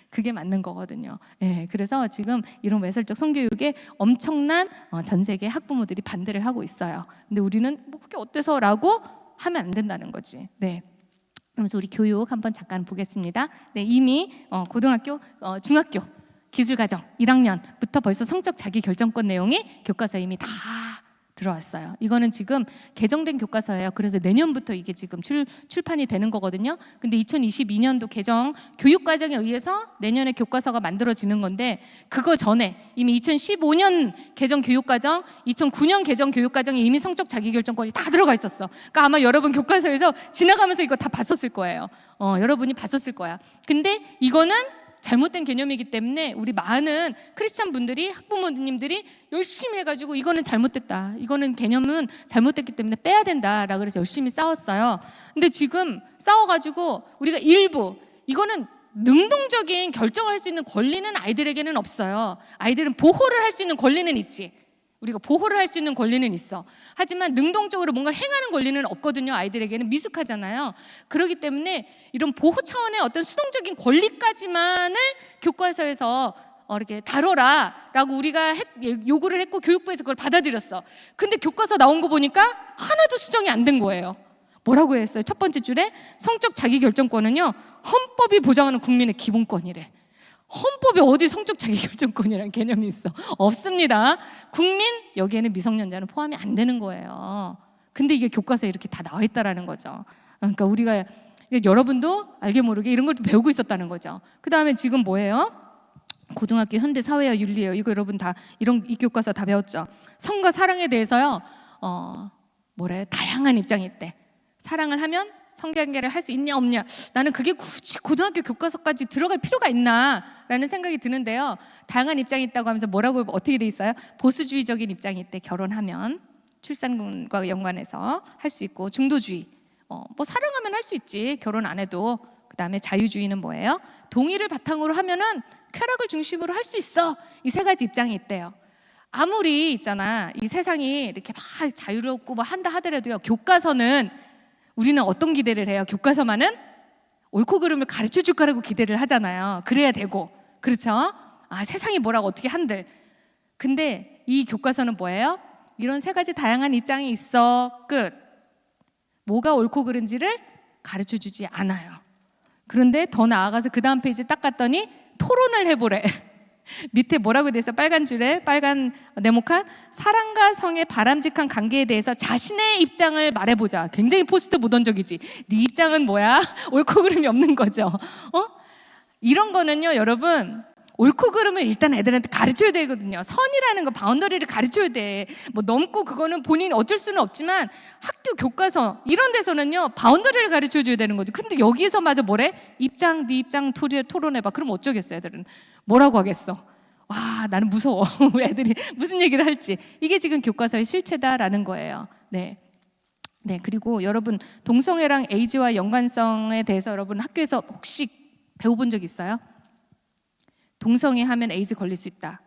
그게 맞는 거거든요. 네, 그래서 지금 이런 외설적 성교육에 엄청난 전 세계 학부모들이 반대를 하고 있어요. 근데 우리는 뭐 그게 어때서라고 하면 안 된다는 거지. 네. 그러면서 우리 교육 한번 잠깐 보겠습니다. 네, 이미 고등학교, 중학교, 기술과정 1학년부터 벌써 성적 자기 결정권 내용이 교과서에 이미 다 들어왔어요. 이거는 지금 개정된 교과서예요. 그래서 내년부터 이게 지금 출판이 되는 거거든요. 근데 2022년도 개정 교육과정에 의해서 내년에 교과서가 만들어지는 건데, 그거 전에 이미 2015년 개정 교육과정, 2009년 개정 교육과정에 이미 성적 자기결정권이 다 들어가 있었어. 그러니까 아마 여러분 교과서에서 지나가면서 이거 다 봤었을 거예요. 여러분이 봤었을 거야. 근데 이거는 잘못된 개념이기 때문에 우리 많은 크리스찬 분들이, 학부모님들이 열심히 해가지고 이거는 잘못됐다, 이거는 개념은 잘못됐기 때문에 빼야 된다라고 그래서 열심히 싸웠어요. 근데 지금 싸워가지고 우리가 일부, 이거는 능동적인 결정을 할 수 있는 권리는 아이들에게는 없어요. 아이들은 보호를 할 수 있는 권리는 있지. 우리가 보호를 할 수 있는 권리는 있어. 하지만 능동적으로 뭔가를 행하는 권리는 없거든요. 아이들에게는 미숙하잖아요. 그렇기 때문에 이런 보호 차원의 어떤 수동적인 권리까지만을 교과서에서 이렇게 다뤄라 라고 우리가 요구를 했고, 교육부에서 그걸 받아들였어. 근데 교과서 나온 거 보니까 하나도 수정이 안 된 거예요. 뭐라고 했어요? 첫 번째 줄에 성적 자기결정권은요, 헌법이 보장하는 국민의 기본권이래. 헌법에 어디 성적 자기결정권이라는 개념이 있어? 없습니다. 국민, 여기에는 미성년자는 포함이 안 되는 거예요. 근데 이게 교과서에 이렇게 다 나와 있다라는 거죠. 그러니까 우리가, 여러분도 알게 모르게 이런 걸 또 배우고 있었다는 거죠. 그 다음에 지금 뭐예요? 고등학교 현대 사회와 윤리예요. 이거 여러분 다 이 교과서 다 배웠죠. 성과 사랑에 대해서요, 다양한 입장이 있대. 사랑을 하면 성관계를 할 수 있냐 없냐, 나는 그게 굳이 고등학교 교과서까지 들어갈 필요가 있나 라는 생각이 드는데요. 다양한 입장이 있다고 하면서 뭐라고, 어떻게 돼 있어요? 보수주의적인 입장이 있대. 결혼하면 출산과 연관해서 할 수 있고, 중도주의, 사랑하면 할 수 있지, 결혼 안 해도. 그 다음에 자유주의는 뭐예요? 동의를 바탕으로 하면은 쾌락을 중심으로 할 수 있어. 이 세 가지 입장이 있대요. 아무리 있잖아, 이 세상이 이렇게 막 자유롭고 한다 하더라도요, 교과서는 우리는 어떤 기대를 해요? 교과서만은 옳고 그름을 가르쳐 줄 거라고 기대를 하잖아요. 그래야 되고, 그렇죠? 세상이 뭐라고 어떻게 한들. 근데 이 교과서는 뭐예요? 이런 세 가지 다양한 입장이 있어, 끝. 뭐가 옳고 그른지를 가르쳐 주지 않아요. 그런데 더 나아가서 그 다음 페이지 딱 갔더니 토론을 해보래. 밑에 뭐라고 돼 있어? 빨간 줄에, 빨간 네모칸, 사랑과 성의 바람직한 관계에 대해서 자신의 입장을 말해보자. 굉장히 포스트 모던적이지. 네 입장은 뭐야? 옳고 그름이 없는 거죠. 이런 거는요, 여러분, 옳고 그름을 일단 애들한테 가르쳐야 되거든요. 선이라는 거, 바운더리를 가르쳐야 돼. 넘고 그거는 본인이 어쩔 수는 없지만 학교 교과서 이런 데서는요, 바운더리를 가르쳐줘야 되는 거죠. 근데 여기에서마저 뭐래? 입장, 네 입장 토론해봐. 그럼 어쩌겠어, 애들은. 뭐라고 하겠어? 와, 나는 무서워. 애들이 무슨 얘기를 할지. 이게 지금 교과서의 실체다라는 거예요. 네. 그리고 여러분, 동성애랑 에이즈와 연관성에 대해서 여러분 학교에서 혹시 배워본 적 있어요? 동성애 하면 에이즈 걸릴 수 있다.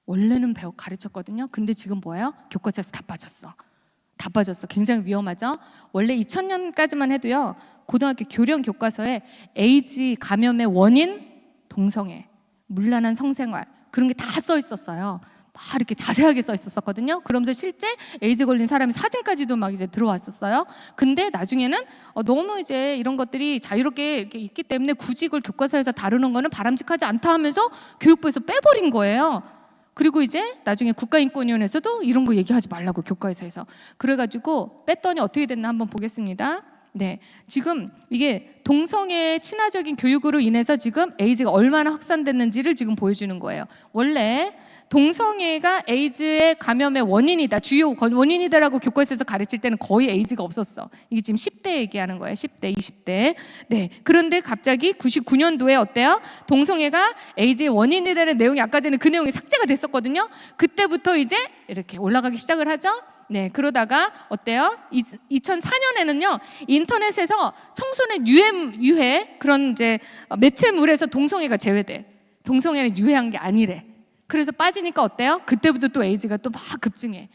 원래는 가르쳤거든요. 근데 지금 뭐예요? 교과서에서 다 빠졌어. 굉장히 위험하죠? 원래 2000년까지만 해도요, 고등학교 교련 교과서에 에이즈 감염의 원인, 동성애, 문란한 성생활, 그런 게 다 써 있었어요. 막 이렇게 자세하게 써 있었거든요. 그러면서 실제 에이즈 걸린 사람의 사진까지도 막 이제 들어왔었어요. 근데 나중에는 너무 이제 이런 것들이 자유롭게 이렇게 있기 때문에 굳이 이걸 교과서에서 다루는 거는 바람직하지 않다 하면서 교육부에서 빼버린 거예요. 그리고 이제 나중에 국가인권위원회에서도 이런 거 얘기하지 말라고, 교과서에서. 그래가지고 뺐더니 어떻게 됐나 한번 보겠습니다. 네, 지금 이게 동성애 친화적인 교육으로 인해서 지금 에이즈가 얼마나 확산됐는지를 지금 보여주는 거예요. 원래 동성애가 에이즈의 감염의 원인이다, 주요 원인이다라고 교과서에서 가르칠 때는 거의 에이즈가 없었어. 이게 지금 10대 얘기하는 거예요. 10대, 20대. 네. 그런데 갑자기 99년도에 어때요? 동성애가 에이즈의 원인이라는 내용이 아까 전에 그 내용이 삭제가 됐었거든요. 그때부터 이제 이렇게 올라가기 시작을 하죠. 네, 그러다가 어때요? 2004년에는요, 인터넷에서 청소년 유해 그런 이제 매체물에서 동성애가 제외돼. 동성애는 유해한 게 아니래. 그래서 빠지니까 어때요? 그때부터 또 에이즈가 또 막 급증해.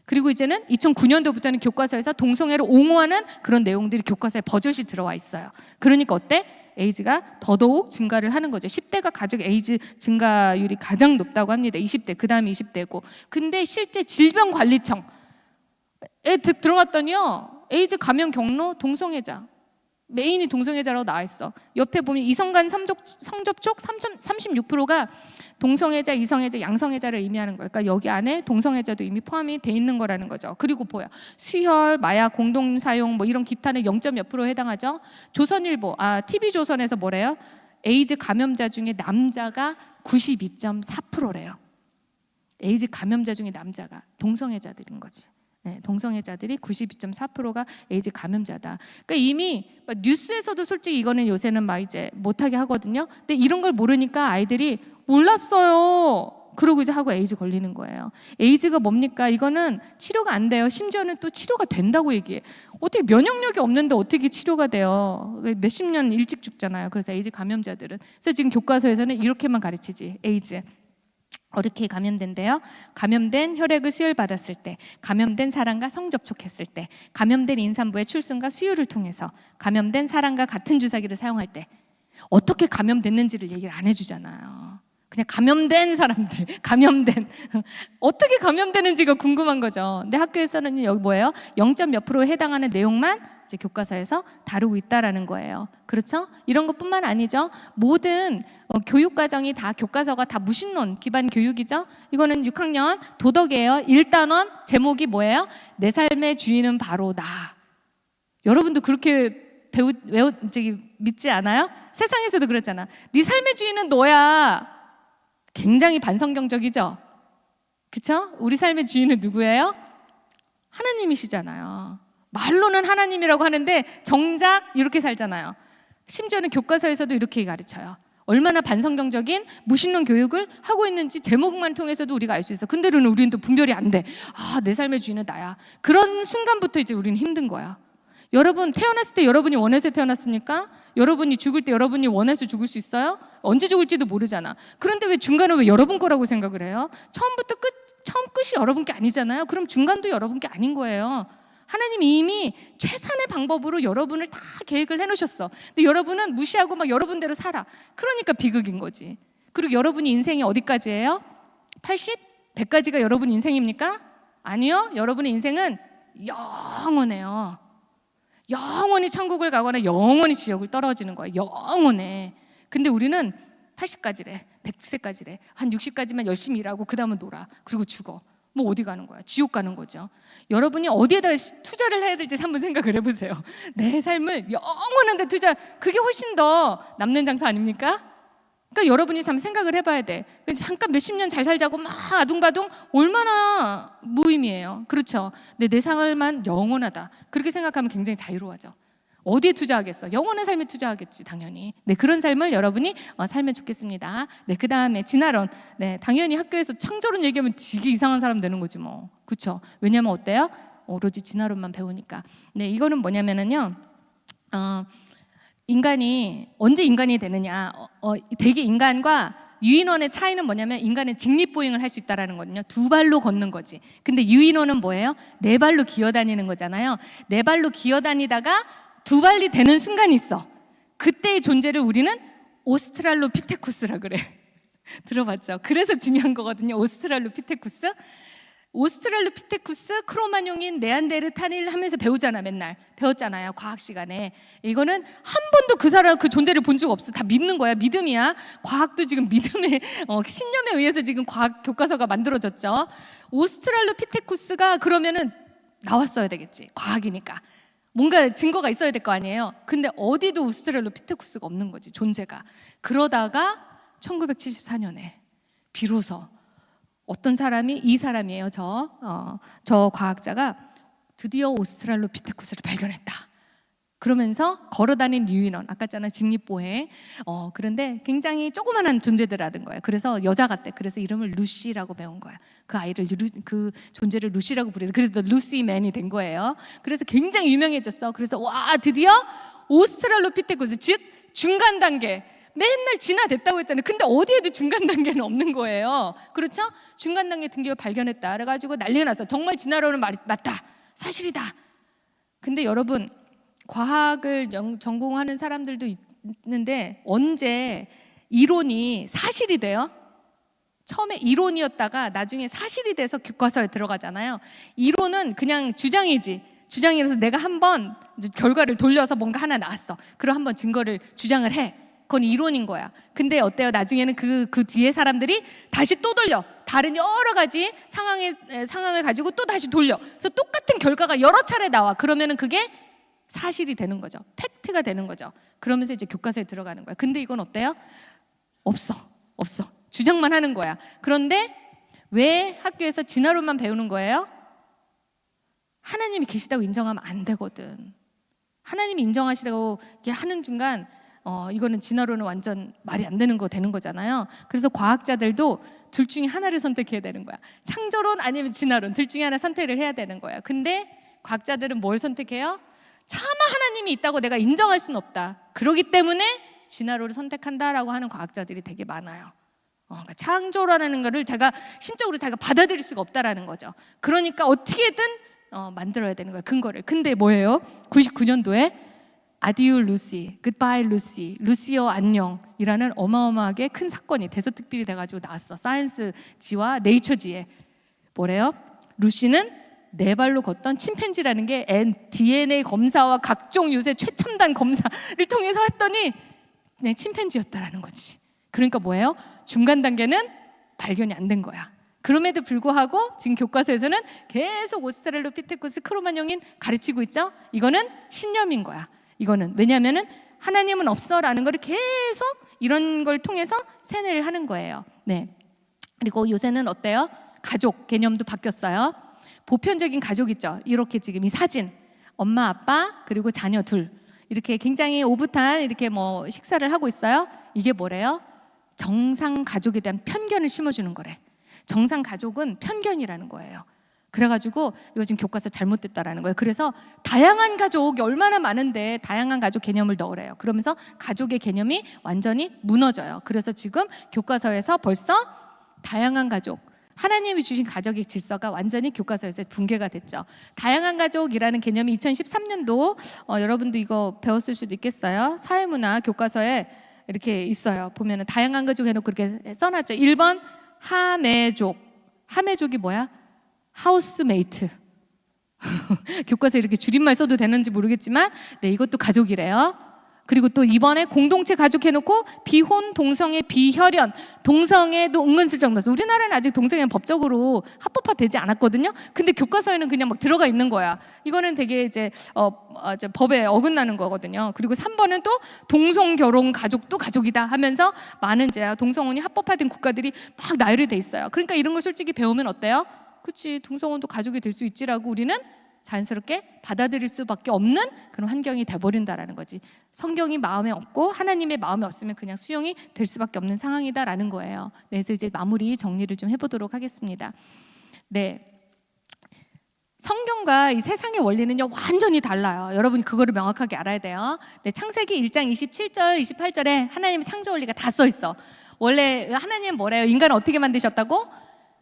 그리고 이제는 2009년도부터는 교과서에서 동성애를 옹호하는 그런 내용들이 교과서에 버젓이 들어와 있어요. 그러니까 어때? 에이즈가 더더욱 증가를 하는 거죠. 10대가 가족 에이즈 증가율이 가장 높다고 합니다. 20대, 그 다음에 20대고. 근데 실제 질병관리청에 들어갔더니요, 에이즈 감염 경로 동성애자. 메인이 동성애자라고 나와 있어. 옆에 보면 이성간 성접촉 36%가 동성애자, 이성애자, 양성애자를 의미하는 거예요. 그러니까 여기 안에 동성애자도 이미 포함이 돼 있는 거라는 거죠. 그리고 보여. 수혈, 마약, 공동 사용 뭐 이런 기타는 0.몇% 해당하죠. 조선일보, TV조선에서 뭐래요? 에이즈 감염자 중에 남자가 92.4%래요. 에이즈 감염자 중에 남자가 동성애자들인 거지. 네, 동성애자들이 92.4%가 에이즈 감염자다. 그러니까 이미 뉴스에서도 솔직히 이거는 요새는 막 이제 못하게 하거든요. 근데 이런 걸 모르니까 아이들이 몰랐어요. 그러고 이제 하고 에이즈 걸리는 거예요. 에이즈가 뭡니까? 이거는 치료가 안 돼요. 심지어는 또 치료가 된다고 얘기해. 어떻게 면역력이 없는데 어떻게 치료가 돼요? 몇십 년 일찍 죽잖아요. 그래서 에이즈 감염자들은. 그래서 지금 교과서에서는 이렇게만 가르치지. 에이즈. 어떻게 감염된대요? 감염된 혈액을 수혈받았을 때, 감염된 사람과 성접촉했을 때, 감염된 임산부의 출산과 수유를 통해서, 감염된 사람과 같은 주사기를 사용할 때 어떻게 감염됐는지를 얘기를 안 해주잖아요. 그냥 감염된 사람들, 감염된 어떻게 감염되는지가 궁금한 거죠. 근데 학교에서는 여기 뭐예요? 0.몇 %에 해당하는 내용만 이제 교과서에서 다루고 있다라는 거예요. 그렇죠? 이런 것뿐만 아니죠. 모든 교육 과정이 다 교과서가 다 무신론 기반 교육이죠. 이거는 6학년 도덕이에요. 1단원 제목이 뭐예요? 내 삶의 주인은 바로 나. 여러분도 그렇게 믿지 않아요? 세상에서도 그렇잖아. 네 삶의 주인은 너야. 굉장히 반성경적이죠. 그렇죠? 우리 삶의 주인은 누구예요? 하나님이시잖아요. 말로는 하나님이라고 하는데 정작 이렇게 살잖아요. 심지어는 교과서에서도 이렇게 가르쳐요. 얼마나 반성경적인 무신론 교육을 하고 있는지 제목만 통해서도 우리가 알 수 있어. 근데는 우리는 또 분별이 안 돼. 내 삶의 주인은 나야. 그런 순간부터 이제 우리는 힘든 거야. 여러분 태어났을 때 여러분이 원해서 태어났습니까? 여러분이 죽을 때 여러분이 원해서 죽을 수 있어요? 언제 죽을지도 모르잖아. 그런데 왜 중간은 왜 여러분 거라고 생각을 해요? 처음 끝이 여러분 게 아니잖아요. 그럼 중간도 여러분 게 아닌 거예요. 하나님이 이미 최선의 방법으로 여러분을 다 계획을 해놓으셨어. 근데 여러분은 무시하고 막 여러분대로 살아. 그러니까 비극인 거지. 그리고 여러분이 인생이 어디까지예요? 80? 100까지가 여러분 인생입니까? 아니요. 여러분의 인생은 영원해요. 영원히 천국을 가거나 영원히 지옥을 떨어지는 거예요. 영원해. 근데 우리는 80까지래, 100세까지래. 한 60까지만 열심히 일하고 그 다음은 놀아. 그리고 죽어. 뭐 어디 가는 거야? 지옥 가는 거죠. 여러분이 어디에다 투자를 해야 될지 한번 생각을 해보세요. 내 삶을 영원한 데 그게 훨씬 더 남는 장사 아닙니까? 그러니까 여러분이 참 생각을 해봐야 돼. 잠깐 몇십 년 잘 살자고 막 아둥바둥 얼마나 무의미해요. 그렇죠? 근데 내 삶만 영원하다. 그렇게 생각하면 굉장히 자유로워져. 어디에 투자하겠어? 영원한 삶에 투자하겠지, 당연히. 네, 그런 삶을 여러분이 살면 좋겠습니다. 네, 그 다음에 진화론. 네, 당연히 학교에서 창조론 얘기하면 되게 이상한 사람 되는 거지 뭐. 그렇죠? 왜냐면 어때요? 오로지 진화론만 배우니까. 네, 이거는 뭐냐면은요. 인간이 언제 인간이 되느냐? 대개 인간과 유인원의 차이는 뭐냐면 인간은 직립보행을 할 수 있다라는 거거든요. 두 발로 걷는 거지. 근데 유인원은 뭐예요? 네 발로 기어다니는 거잖아요. 네 발로 기어다니다가 두 발이 되는 순간이 있어. 그때의 존재를 우리는 오스트랄로피테쿠스라 그래. 들어봤죠? 그래서 중요한 거거든요. 오스트랄로피테쿠스. 오스트랄로피테쿠스, 크로마뇽인, 네안데르탈인 하면서 배우잖아. 맨날 배웠잖아요. 과학 시간에. 이거는 한 번도 그 사람 그 존재를 본 적 없어. 다 믿는 거야. 믿음이야. 과학도 지금 믿음의 신념에 의해서 지금 과학 교과서가 만들어졌죠. 오스트랄로피테쿠스가 그러면은 나왔어야 되겠지. 과학이니까. 뭔가 증거가 있어야 될 거 아니에요. 근데 어디도 오스트랄로피테쿠스가 없는 거지, 존재가. 그러다가 1974년에 비로소 어떤 사람이, 이 사람이에요. 저 과학자가 드디어 오스트랄로피테쿠스를 발견했다. 그러면서 걸어다닌 유인원, 아까 있잖아, 직립보행. 그런데 굉장히 조그만한 존재들하는 거예요. 그래서 여자 같대. 그래서 이름을 루시라고 배운 거야. 그 아이를 그 존재를 루시라고 부르서 그래서 루시맨이 된 거예요. 그래서 굉장히 유명해졌어. 그래서 와, 드디어 오스트랄로피테쿠스, 즉 중간 단계. 맨날 진화됐다고 했잖아요. 근데 어디에도 중간 단계는 없는 거예요. 그렇죠? 중간 단계 등기를 발견했다. 그래가지고 난리가 났어. 정말 진화론은 맞다. 사실이다. 근데 여러분, 과학을 전공하는 사람들도 있는데 언제 이론이 사실이 돼요? 처음에 이론이었다가 나중에 사실이 돼서 교과서에 들어가잖아요. 이론은 그냥 주장이지. 주장이라서 내가 한번 결과를 돌려서 뭔가 하나 나왔어. 그럼 한번 증거를 주장을 해. 그건 이론인 거야. 근데 어때요? 나중에는 그 뒤에 사람들이 다시 또 돌려. 다른 여러 가지 상황을 가지고 또 다시 돌려. 그래서 똑같은 결과가 여러 차례 나와. 그러면은 그게 사실이 되는 거죠. 팩트가 되는 거죠. 그러면서 이제 교과서에 들어가는 거야. 근데 이건 어때요? 없어. 주장만 하는 거야. 그런데 왜 학교에서 진화론만 배우는 거예요? 하나님이 계시다고 인정하면 안 되거든. 하나님이 인정하시다고 이렇게 하는 순간 이거는 진화론은 완전 말이 안 되는 거 되는 거잖아요. 그래서 과학자들도 둘 중에 하나를 선택해야 되는 거야. 창조론 아니면 진화론 둘 중에 하나 선택을 해야 되는 거야. 근데 과학자들은 뭘 선택해요? 차마 하나님이 있다고 내가 인정할 수는 없다. 그렇기 때문에 진화론을 선택한다라고 하는 과학자들이 되게 많아요. 그러니까 창조라는 거를 심적으로 자기가 받아들일 수가 없다라는 거죠. 그러니까 어떻게든 만들어야 되는 거야, 근거를. 근데 뭐예요? 99년도에 아디유 루시, 굿바이 루시, 루시어 안녕이라는 어마어마하게 큰 사건이 대서특필이 돼가지고 나왔어. 사이언스지와 네이처지에. 뭐래요? 루시는 네 발로 걷던 침팬지라는 게 DNA 검사와 각종 요새 최첨단 검사를 통해서 했더니 그냥 침팬지였다라는 거지. 그러니까 뭐예요? 중간 단계는 발견이 안 된 거야. 그럼에도 불구하고 지금 교과서에서는 계속 오스트랄로피테쿠스 크로마뇽인 가르치고 있죠. 이거는 신념인 거야. 이거는 왜냐하면은 하나님은 없어라는 걸 계속 이런 걸 통해서 세뇌를 하는 거예요. 네. 그리고 요새는 어때요? 가족 개념도 바뀌었어요. 보편적인 가족 있죠. 이렇게 지금 이 사진, 엄마, 아빠 그리고 자녀 둘 이렇게 굉장히 오붓한 이렇게 뭐 식사를 하고 있어요. 이게 뭐래요? 정상 가족에 대한 편견을 심어주는 거래. 정상 가족은 편견이라는 거예요. 그래가지고 이거 지금 교과서 잘못됐다라는 거예요. 그래서 다양한 가족이 얼마나 많은데 다양한 가족 개념을 넣으래요. 그러면서 가족의 개념이 완전히 무너져요. 그래서 지금 교과서에서 벌써 다양한 가족, 하나님이 주신 가족의 질서가 완전히 교과서에서 붕괴가 됐죠. 다양한 가족이라는 개념이 2013년도 여러분도 이거 배웠을 수도 있겠어요. 사회문화 교과서에 이렇게 있어요. 보면은 다양한 가족 해놓고 이렇게 써놨죠. 1번 하메족. 하메족이 뭐야? 하우스메이트. 교과서에 이렇게 줄임말 써도 되는지 모르겠지만 네, 이것도 가족이래요. 그리고 또 이번에 공동체 가족 해놓고 비혼, 동성애, 비혈연, 동성애도 은근슬쩍 넣었어. 우리나라는 아직 동성애는 법적으로 합법화되지 않았거든요. 근데 교과서에는 그냥 막 들어가 있는 거야. 이거는 되게 이제 법에 어긋나는 거거든요. 그리고 3번은 또 동성결혼 가족도 가족이다 하면서 많은 이제 동성혼이 합법화된 국가들이 막 나열이 돼 있어요. 그러니까 이런 걸 솔직히 배우면 어때요? 그치, 동성혼도 가족이 될 수 있지라고 우리는 자연스럽게 받아들일 수밖에 없는 그런 환경이 돼버린다라는 거지. 성경이 마음에 없고 하나님의 마음에 없으면 그냥 수용이 될 수밖에 없는 상황이다라는 거예요. 네, 그래서 이제 마무리 정리를 좀 해보도록 하겠습니다. 네, 성경과 이 세상의 원리는요 완전히 달라요. 여러분이 그거를 명확하게 알아야 돼요. 네, 창세기 1장 27절, 28절에 하나님의 창조 원리가 다 써 있어. 원래 하나님은 뭐래요? 인간을 어떻게 만드셨다고?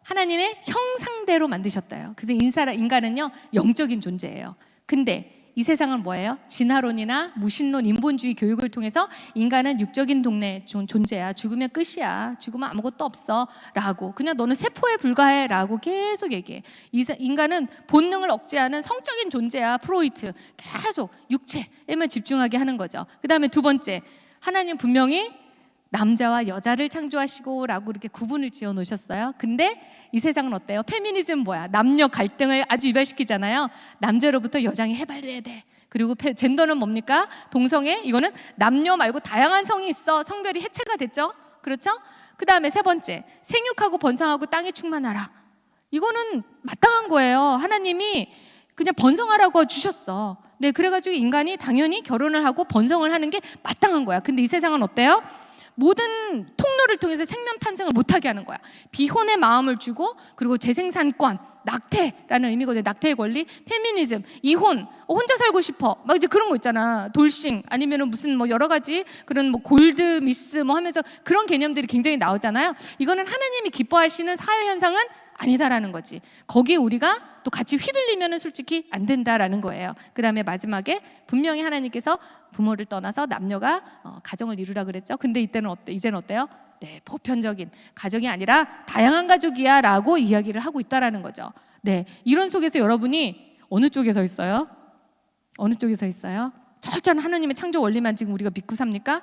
하나님의 형상대로 만드셨다요. 그래서 인간은요 영적인 존재예요. 근데 이 세상은 뭐예요? 진화론이나 무신론, 인본주의 교육을 통해서 인간은 육적인 존재야. 죽으면 끝이야. 죽으면 아무것도 없어 라고, 그냥 너는 세포에 불과해 라고 계속 얘기해. 인간은 본능을 억제하는 성적인 존재야. 프로이트. 계속 육체에만 집중하게 하는 거죠. 그 다음에 두 번째, 하나님 분명히 남자와 여자를 창조하시고 라고 이렇게 구분을 지어 놓으셨어요. 근데 이 세상은 어때요? 페미니즘 뭐야? 남녀 갈등을 아주 유발시키잖아요. 남자로부터 여장이 해발돼야 돼. 그리고 젠더는 뭡니까? 동성애. 이거는 남녀 말고 다양한 성이 있어. 성별이 해체가 됐죠. 그렇죠? 그 다음에 세 번째, 생육하고 번성하고 땅에 충만하라. 이거는 마땅한 거예요. 하나님이 그냥 번성하라고 주셨어. 네, 그래가지고 인간이 당연히 결혼을 하고 번성을 하는 게 마땅한 거야. 근데 이 세상은 어때요? 모든 통로를 통해서 생명 탄생을 못하게 하는 거야. 비혼의 마음을 주고, 그리고 재생산권, 낙태라는 의미거든요. 낙태의 권리, 페미니즘, 이혼, 혼자 살고 싶어, 막 이제 그런 거 있잖아. 돌싱, 아니면은 무슨 뭐 여러 가지 그런 뭐 골드 미스 뭐 하면서 그런 개념들이 굉장히 나오잖아요. 이거는 하나님이 기뻐하시는 사회 현상은 아니다라는 거지. 거기에 우리가 또 같이 휘둘리면은 솔직히 안 된다라는 거예요. 그 다음에 마지막에 분명히 하나님께서 부모를 떠나서 남녀가 가정을 이루라 그랬죠. 근데 이제는 어때요? 네, 보편적인 가정이 아니라 다양한 가족이야라고 이야기를 하고 있다라는 거죠. 네, 이런 속에서 여러분이 어느 쪽에 서 있어요? 어느 쪽에 서 있어요? 철저한 하나님의 창조 원리만 지금 우리가 믿고 삽니까?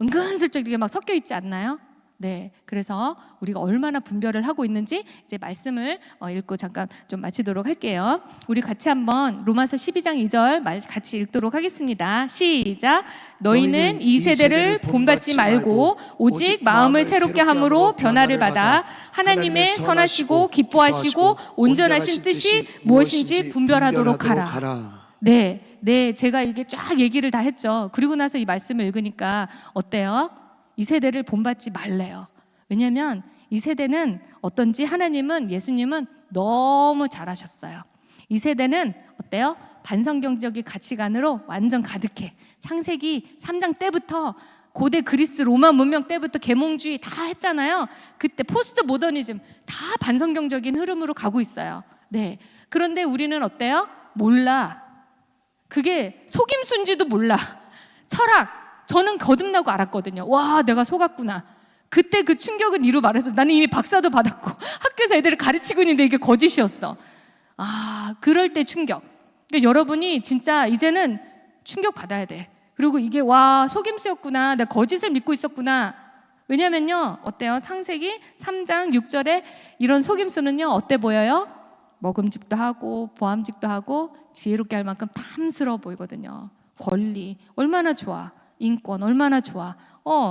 은근슬쩍 이렇게 막 섞여 있지 않나요? 네, 그래서 우리가 얼마나 분별을 하고 있는지 이제 말씀을 읽고 잠깐 좀 마치도록 할게요. 우리 같이 한번 로마서 12장 2절 같이 읽도록 하겠습니다. 시작. 너희는 이 세대를 본받지 말고 오직 마음을 새롭게 함으로 변화를 받아 하나님의 선하시고 기뻐하시고 온전하신 뜻이 무엇인지 분별하도록 하라. 네, 제가 이게 쫙 얘기를 다 했죠. 그리고 나서 이 말씀을 읽으니까 어때요? 이 세대를 본받지 말래요. 왜냐하면 이 세대는 어떤지 하나님은, 예수님은 너무 잘하셨어요. 이 세대는 어때요? 반성경적인 가치관으로 완전 가득해. 창세기 3장 때부터 고대 그리스 로마 문명 때부터 계몽주의 다 했잖아요. 그때 포스트 모더니즘 다 반성경적인 흐름으로 가고 있어요. 네. 그런데 우리는 어때요? 몰라. 그게 속임수인지도 몰라. 철학. 저는 거듭나고 알았거든요. 와, 내가 속았구나. 그때 그 충격은 이루 말해서 나는 이미 박사도 받았고 학교에서 애들을 가르치고 있는데 이게 거짓이었어. 아, 그럴 때 충격. 그러니까 여러분이 진짜 이제는 충격 받아야 돼. 그리고 이게 와, 속임수였구나. 내가 거짓을 믿고 있었구나. 왜냐면요, 어때요? 창세기 3장 6절에 이런 속임수는요, 어때 보여요? 먹음직도 하고 보암직도 하고 지혜롭게 할 만큼 탐스러워 보이거든요. 권리 얼마나 좋아. 인권 얼마나 좋아.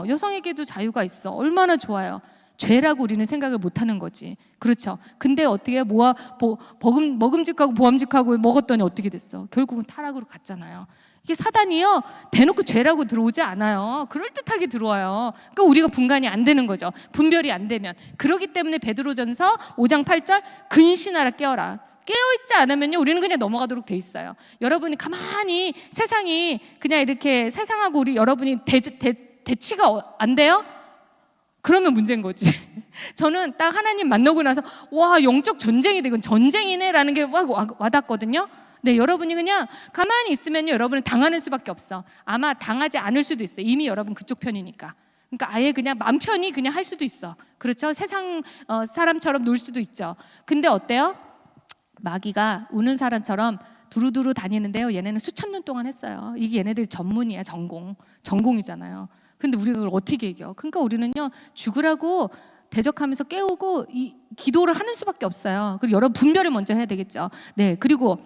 여성에게도 자유가 있어. 얼마나 좋아요. 죄라고 우리는 생각을 못하는 거지. 그렇죠. 근데 어떻게 먹음직하고 보암직하고 먹었더니 어떻게 됐어? 결국은 타락으로 갔잖아요. 이게 사단이요, 대놓고 죄라고 들어오지 않아요. 그럴듯하게 들어와요. 그러니까 우리가 분간이 안 되는 거죠. 분별이 안 되면. 그렇기 때문에 베드로전서 5장 8절 근신하라 깨어라. 깨어있지 않으면요, 우리는 그냥 넘어가도록 돼 있어요. 여러분이 가만히 세상이 그냥 이렇게 세상하고 우리 여러분이 대치가 안 돼요? 그러면 문제인 거지. 저는 딱 하나님 만나고 나서 와, 영적 전쟁이다. 이건 전쟁이네 라는 게 와닿거든요. 네, 여러분이 그냥 가만히 있으면요, 여러분은 당하는 수밖에 없어. 아마 당하지 않을 수도 있어요. 이미 여러분 그쪽 편이니까. 그러니까 아예 그냥 맘 편히 그냥 할 수도 있어. 그렇죠? 세상 사람처럼 놀 수도 있죠. 근데 어때요? 마귀가 우는 사람처럼 두루두루 다니는데요, 얘네는 수천 년 동안 했어요. 이게 얘네들 전문이야. 전공이잖아요. 근데 우리가 그걸 어떻게 이겨? 그러니까 우리는요, 죽으라고 대적하면서 깨우고 기도를 하는 수밖에 없어요. 그리고 여러분 분별을 먼저 해야 되겠죠. 네, 그리고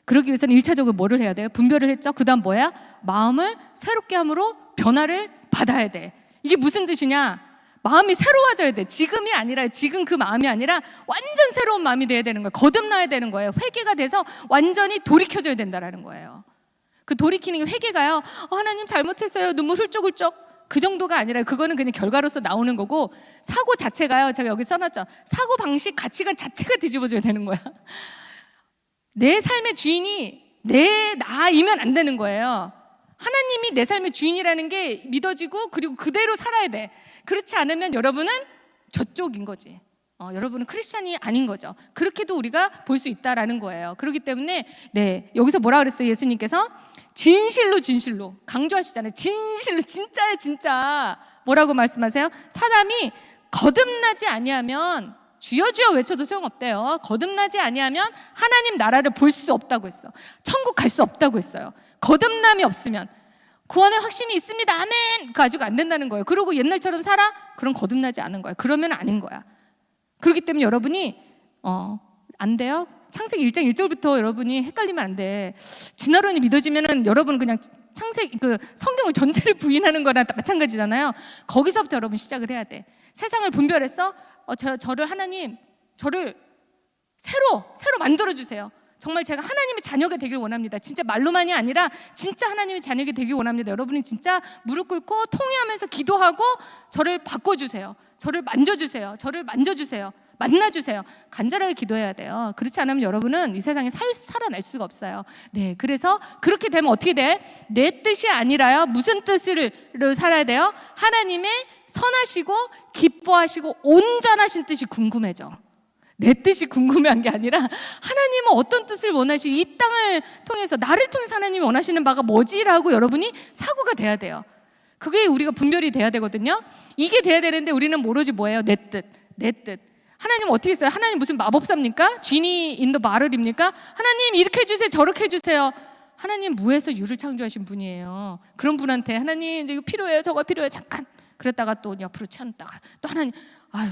그러기 위해서는 1차적으로 뭐를 해야 돼요? 분별을 했죠. 그 다음 뭐야? 마음을 새롭게 함으로 변화를 받아야 돼. 이게 무슨 뜻이냐? 마음이 새로워져야 돼. 지금이 아니라, 지금 그 마음이 아니라 완전 새로운 마음이 돼야 되는 거예요. 거듭나야 되는 거예요. 회개가 돼서 완전히 돌이켜져야 된다는 거예요. 그 돌이키는 게 회개가요, 하나님 잘못했어요, 눈물 훌쩍훌쩍, 그 정도가 아니라 그거는 그냥 결과로서 나오는 거고, 사고 자체가요, 제가 여기 써놨죠. 사고 방식, 가치관 자체가 뒤집어져야 되는 거야. 내 삶의 주인이 나이면 안 되는 거예요. 하나님이 내 삶의 주인이라는 게 믿어지고, 그리고 그대로 살아야 돼. 그렇지 않으면 여러분은 저쪽인 거지. 여러분은 크리스찬이 아닌 거죠. 그렇게도 우리가 볼 수 있다라는 거예요. 그렇기 때문에 네, 여기서 뭐라 그랬어요? 예수님께서 진실로 강조하시잖아요. 진실로, 진짜야 진짜. 뭐라고 말씀하세요? 사람이 거듭나지 아니하면 주여 주여 외쳐도 소용없대요. 거듭나지 아니하면 하나님 나라를 볼 수 없다고 했어. 천국 갈 수 없다고 했어요. 거듭남이 없으면. 구원의 확신이 있습니다, 아멘, 가지고 안 된다는 거예요. 그리고 옛날처럼 살아? 그럼 거듭나지 않은 거야. 그러면 아닌 거야. 그렇기 때문에 여러분이 안 돼요. 창세기 1장 1절부터 여러분이 헷갈리면 안 돼. 진화론이 믿어지면은 여러분 그냥 성경을 전체를 부인하는 거랑 마찬가지잖아요. 거기서부터 여러분 시작을 해야 돼. 세상을 분별해서 하나님 저를 새로 만들어 주세요. 정말 제가 하나님의 자녀가 되길 원합니다. 진짜 말로만이 아니라 진짜 하나님의 자녀가 되길 원합니다. 여러분이 진짜 무릎 꿇고 통회하면서 기도하고 저를 바꿔주세요. 저를 만져주세요. 저를 만져주세요. 만나주세요. 간절하게 기도해야 돼요. 그렇지 않으면 여러분은 이 세상에 살아날 수가 없어요. 네, 그래서 그렇게 되면 어떻게 돼? 내 뜻이 아니라요, 무슨 뜻으로 살아야 돼요? 하나님의 선하시고 기뻐하시고 온전하신 뜻이 궁금해져. 내 뜻이 궁금한 게 아니라 하나님은 어떤 뜻을 원하시고 이 땅을 통해서 나를 통해서 하나님이 원하시는 바가 뭐지라고 여러분이 사고가 돼야 돼요. 그게 우리가 분별이 돼야 되거든요. 이게 돼야 되는데 우리는 모르지 뭐예요? 내 뜻. 하나님 어떻게 했어요? 하나님 무슨 마법사입니까? 지니 인더 마를입니까? 하나님 이렇게 해주세요, 저렇게 해주세요. 하나님 무에서 유를 창조하신 분이에요. 그런 분한테 하나님 이거 필요해요, 저거 필요해요, 잠깐. 그랬다가 또 옆으로 치웠다가 또 하나님, 아유.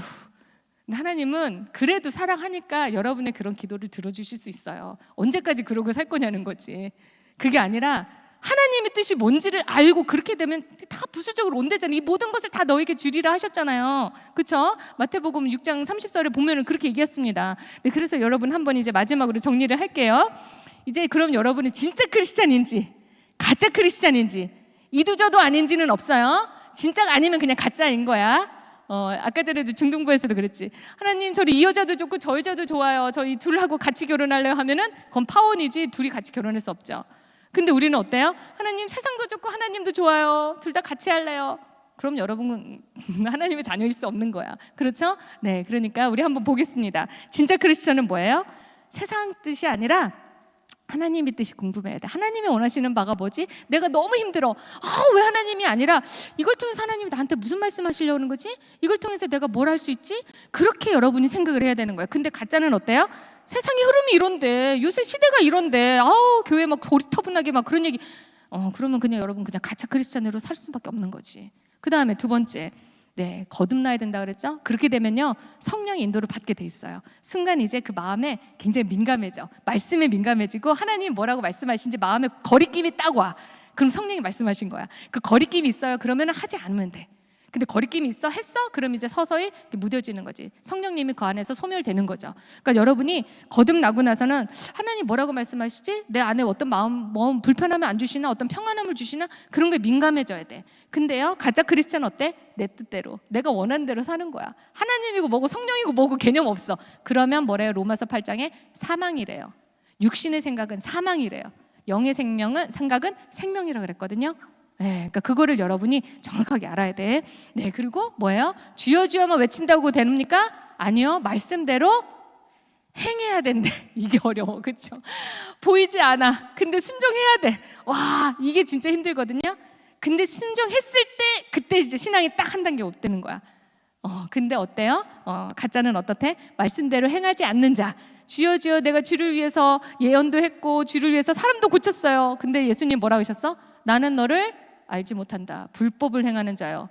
하나님은 그래도 사랑하니까 여러분의 그런 기도를 들어주실 수 있어요. 언제까지 그러고 살 거냐는 거지. 그게 아니라 하나님의 뜻이 뭔지를 알고 그렇게 되면 다 부수적으로 온대잖아요. 이 모든 것을 다 너에게 주리라 하셨잖아요. 그렇죠? 마태복음 6장 30절에 보면은 그렇게 얘기했습니다. 네, 그래서 여러분 한번 이제 마지막으로 정리를 할게요. 이제 그럼 여러분이 진짜 크리스찬인지 가짜 크리스찬인지 이두저도 아닌지는 없어요. 진짜가 아니면 그냥 가짜인 거야. 아까 전에도 중등부에서도 그랬지. 하나님 저리 이 여자도 좋고 저 여자도 좋아요. 저희 둘하고 같이 결혼할래요 하면은 그건 파혼이지 둘이 같이 결혼할 수 없죠. 근데 우리는 어때요? 하나님 세상도 좋고 하나님도 좋아요. 둘 다 같이 할래요. 그럼 여러분은 하나님의 자녀일 수 없는 거야. 그렇죠? 네, 그러니까 우리 한번 보겠습니다. 진짜 크리스천은 뭐예요? 세상 뜻이 아니라 하나님의 뜻이 궁금해야 돼. 하나님이 원하시는 바가 뭐지? 내가 너무 힘들어. 왜 하나님이 아니라 이걸 통해서 하나님이 나한테 무슨 말씀하시려는 거지? 이걸 통해서 내가 뭘 할 수 있지? 그렇게 여러분이 생각을 해야 되는 거예요. 근데 가짜는 어때요? 세상의 흐름이 이런데, 요새 시대가 이런데, 교회 막 고리타분하게 막 그런 얘기. 그러면 그냥 여러분 그냥 가짜 크리스찬으로 살 수밖에 없는 거지. 그 다음에 두 번째, 네, 거듭나야 된다 그랬죠? 그렇게 되면요 성령의 인도를 받게 돼 있어요. 순간 이제 그 마음에 굉장히 민감해져. 말씀에 민감해지고 하나님 뭐라고 말씀하신지 마음에 거리낌이 딱 와. 그럼 성령이 말씀하신 거야. 그 거리낌이 있어요. 그러면 하지 않으면 돼. 근데 거리낌이 있어? 했어? 그럼 이제 서서히 무뎌지는 거지. 성령님이 그 안에서 소멸되는 거죠. 그러니까 여러분이 거듭나고 나서는 하나님 뭐라고 말씀하시지? 내 안에 어떤 마음 불편함을 안 주시나? 어떤 평안함을 주시나? 그런 거에 민감해져야 돼. 근데요 가짜 크리스찬 어때? 내 뜻대로 내가 원하는 대로 사는 거야. 하나님이고 뭐고 성령이고 뭐고 개념 없어. 그러면 뭐래요? 로마서 8장에 사망이래요. 육신의 생각은 사망이래요. 영의 생각은 생명이라고 그랬거든요. 네, 그러니까 그거를 여러분이 정확하게 알아야 돼. 네, 그리고 뭐예요? 주여 주여만 외친다고 됩니까? 아니요, 말씀대로 행해야 된대. 이게 어려워, 그렇죠? 보이지 않아. 근데 순종해야 돼. 와, 이게 진짜 힘들거든요. 근데 순종했을 때 그때 이제 신앙이 딱 한 단계 업되는 거야. 근데 어때요? 가짜는 어떻대? 말씀대로 행하지 않는 자. 주여 주여 내가 주를 위해서 예언도 했고 주를 위해서 사람도 고쳤어요. 근데 예수님 뭐라고 하셨어? 나는 너를 알지 못한다. 불법을 행하는 자요.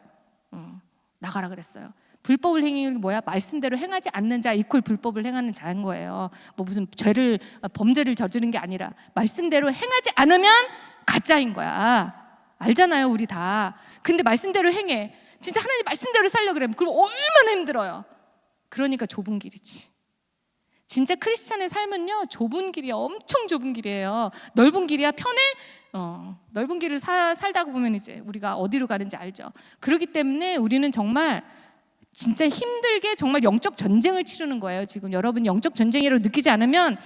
나가라 그랬어요. 불법을 행하는 게 뭐야? 말씀대로 행하지 않는 자 이퀄 불법을 행하는 자인 거예요. 뭐 무슨 범죄를 저지른 게 아니라 말씀대로 행하지 않으면 가짜인 거야. 알잖아요, 우리 다. 근데 말씀대로 행해. 진짜 하나님 말씀대로 살려고 그러면 그럼 얼마나 힘들어요. 그러니까 좁은 길이지. 진짜 크리스찬의 삶은요 좁은 길이야. 엄청 좁은 길이에요. 넓은 길이야 편해? 넓은 길을 살다 보면 이제 우리가 어디로 가는지 알죠. 그렇기 때문에 우리는 정말 진짜 힘들게 정말 영적 전쟁을 치르는 거예요. 지금 여러분이 영적 전쟁이라고 느끼지 않으면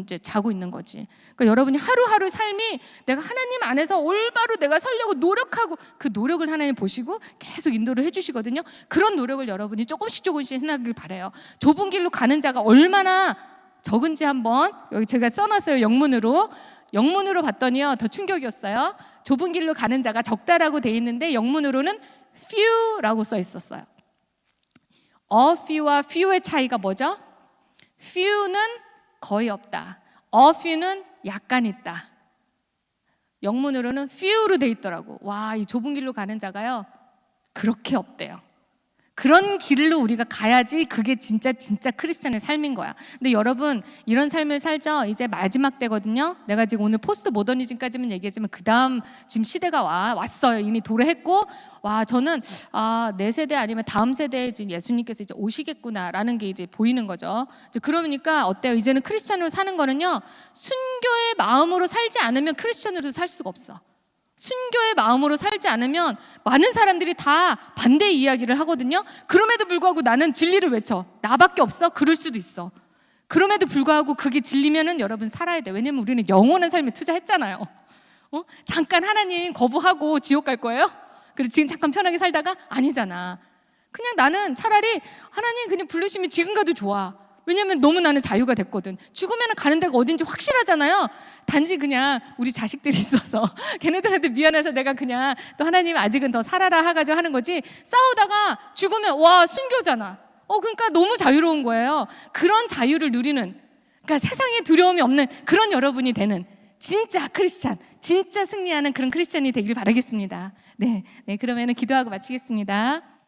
이제 자고 있는 거지. 그러니까 여러분이 하루하루 삶이 내가 하나님 안에서 올바로 내가 살려고 노력하고 그 노력을 하나님 보시고 계속 인도를 해주시거든요. 그런 노력을 여러분이 조금씩 해나가길 바라요. 좁은 길로 가는 자가 얼마나 적은지 한번 여기 제가 써놨어요. 영문으로 봤더니요 더 충격이었어요. 좁은 길로 가는 자가 적다라고 돼 있는데 영문으로는 few라고 써 있었어요. A few와 few의 차이가 뭐죠? few는 거의 없다. A few는 약간 있다. 영문으로는 few로 돼 있더라고. 와, 이 좁은 길로 가는 자가요 그렇게 없대요. 그런 길로 우리가 가야지 그게 진짜 크리스찬의 삶인 거야. 근데 여러분 이런 삶을 살죠. 이제 마지막 때거든요. 내가 지금 오늘 포스트 모더니즘까지만 얘기했지만 그 다음 지금 시대가 왔어요. 이미 도래했고 저는 내 세대 아니면 다음 세대에 지금 예수님께서 이제 오시겠구나라는 게 이제 보이는 거죠. 이제 그러니까 어때요? 이제는 크리스찬으로 사는 거는요 순교의 마음으로 살지 않으면 크리스찬으로 살 수가 없어. 순교의 마음으로 살지 않으면 많은 사람들이 다 반대 이야기를 하거든요. 그럼에도 불구하고 나는 진리를 외쳐. 나밖에 없어? 그럴 수도 있어. 그럼에도 불구하고 그게 진리면은 여러분 살아야 돼. 왜냐면 우리는 영원한 삶에 투자했잖아요. 잠깐 하나님 거부하고 지옥 갈 거예요? 그리고 지금 잠깐 편하게 살다가 아니잖아. 그냥 나는 차라리 하나님 그냥 부르시면 지금 가도 좋아. 왜냐면 너무 나는 자유가 됐거든. 죽으면 가는 데가 어딘지 확실하잖아요. 단지 그냥 우리 자식들이 있어서 걔네들한테 미안해서 내가 그냥 또 하나님 아직은 더 살아라 해가지고 하는 거지. 싸우다가 죽으면 순교잖아. 그러니까 너무 자유로운 거예요. 그런 자유를 누리는, 그러니까 세상에 두려움이 없는 그런 여러분이 되는 진짜 크리스찬, 진짜 승리하는 그런 크리스찬이 되길 바라겠습니다. 네, 그러면은 기도하고 마치겠습니다.